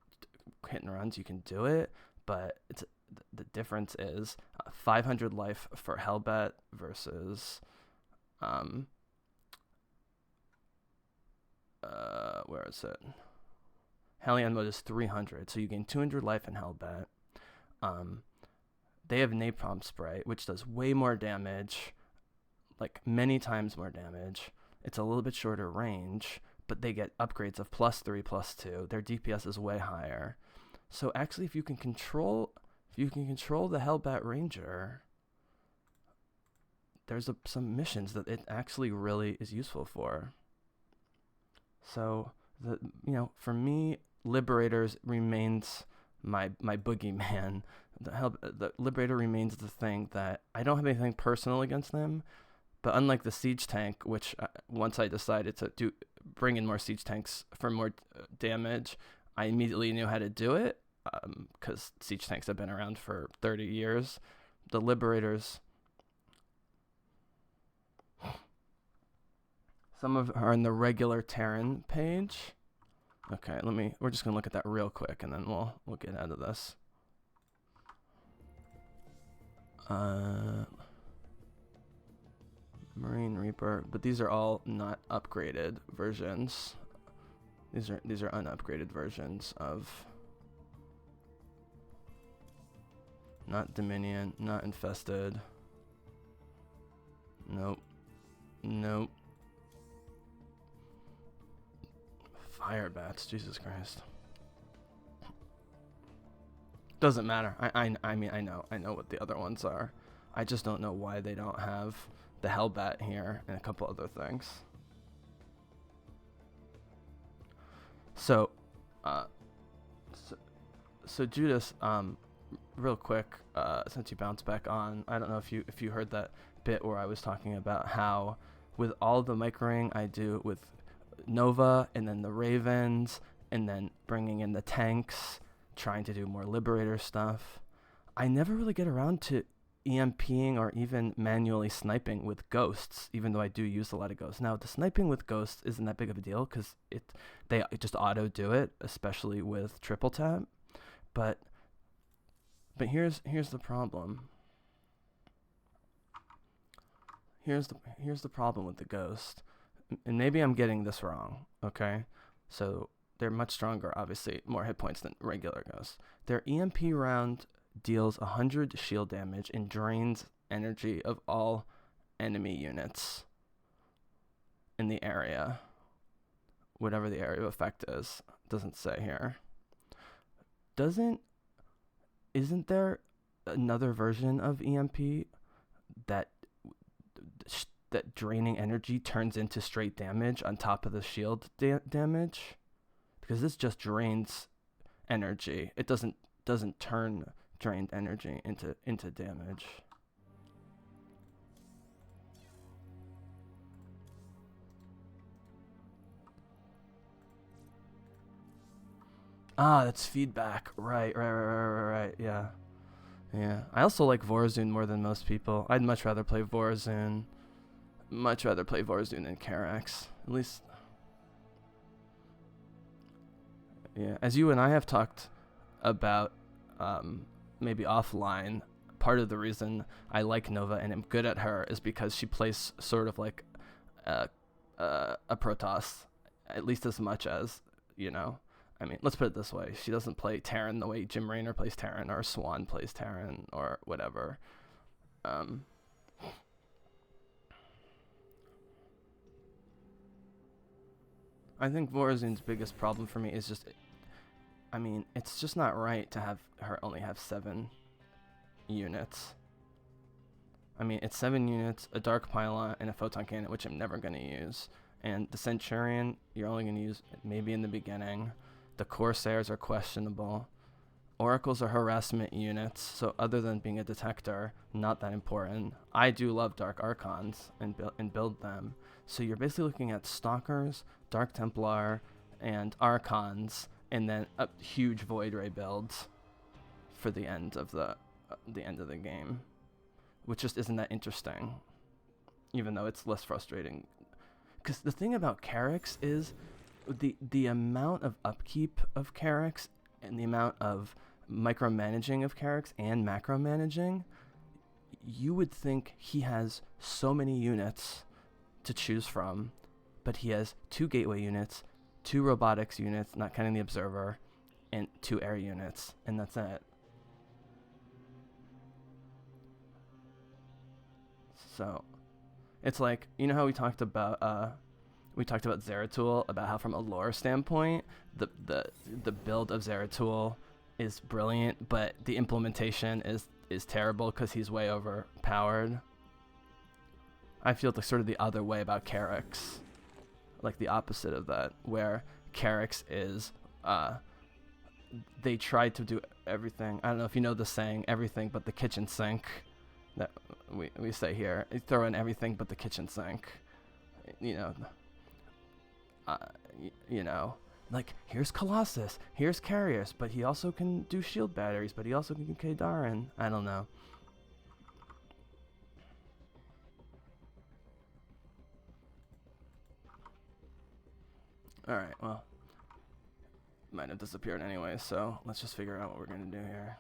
hit and runs, you can do it, but the difference is 500 life for Hellbat versus where is it? Hellion mode is 300, so you gain 200 life in Hellbat. They have Napalm Spray, which does way more damage, like many times more damage. It's a little bit shorter range, but they get upgrades of +3, +2. Their DPS is way higher. So actually, if you can control the Hellbat Ranger, there's some missions that it actually really is useful for. So for me, Liberators remains my boogeyman. The Liberator remains the thing that I don't have anything personal against them, but unlike the Siege Tank, which once I decided to bring in more Siege Tanks for more damage, I immediately knew how to do it, because Siege Tanks have been around for 30 years. The Liberators, some of are in the regular Terran page. Okay, we're just gonna look at that real quick, and then we'll get out of this. Marine Reaper, but these are all not upgraded versions. These are unupgraded versions of not Dominion, not Infested. Nope. Fire bats, Jesus Christ. Doesn't matter. I mean I know what the other ones are. I just don't know why they don't have the Hellbat here and a couple other things. So So Judas, real quick, since you bounced back on, I don't know if you heard that bit where I was talking about how with all the microing I do with Nova and then the Ravens and then bringing in the tanks, trying to do more Liberator stuff, I never really get around to EMPing or even manually sniping with ghosts, even though I do use a lot of ghosts. Now, the sniping with ghosts isn't that big of a deal because they just auto do it, especially with triple tap. But here's the problem. Here's the problem with the ghost, and maybe I'm getting this wrong. Okay, so they're much stronger, obviously more hit points than regular ghosts. Their EMP round deals 100 shield damage and drains energy of all enemy units in the area, whatever the area of effect is. Doesn't say here. Isn't there another version of EMP that draining energy turns into straight damage on top of the shield damage? Because this just drains energy. It doesn't turn drained energy into damage. Ah, that's feedback. Right. Yeah. I also like Vorazun more than most people. I'd much rather play Vorazun. Much rather play Vorazun than Karax. At least. Yeah. As you and I have talked about, maybe offline, part of the reason I like Nova and am good at her is because she plays sort of like a Protoss, at least as much as, I mean, let's put it this way. She doesn't play Terran the way Jim Raynor plays Terran or Swan plays Terran or whatever. I think Vorazun's biggest problem for me is just, it's just not right to have her only have 7 units. It's 7 units, a Dark Pylon, and a Photon Cannon, which I'm never going to use. And the Centurion, you're only going to use maybe in the beginning. The Corsairs are questionable. Oracles are harassment units, so other than being a detector, not that important. I do love Dark Archons and build them. So you're basically looking at Stalkers, Dark Templar, and Archons, and then a huge Void Ray builds for the end of the game, which just isn't that interesting, even though it's less frustrating. Because the thing about Karax is the amount of upkeep of Karax and the amount of micromanaging of Karax and macromanaging, you would think he has so many units to choose from, but he has 2 gateway units, 2 robotics units, not counting the observer, and 2 air units, and that's it. So it's like, how we talked about Zeratul, about how from a lore standpoint the build of Zeratul is brilliant, but the implementation is terrible because he's way overpowered. I feel like sort of the other way about Karax, like the opposite of that, where Karax is they tried to do everything. I don't know if you know the saying, everything but the kitchen sink, that we say here. You throw in everything but the kitchen sink. Like, here's Colossus, here's Carriers, but he also can do shield batteries, but he also can Kadarin. I don't know. Alright, well, might have disappeared anyway, so let's just figure out what we're gonna do here.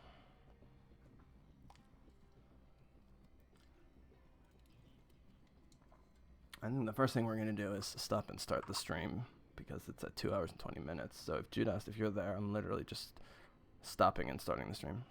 I think the first thing we're gonna do is stop and start the stream, because it's at 2 hours and 20 minutes. So if Judas, if you're there, I'm literally just stopping and starting the stream.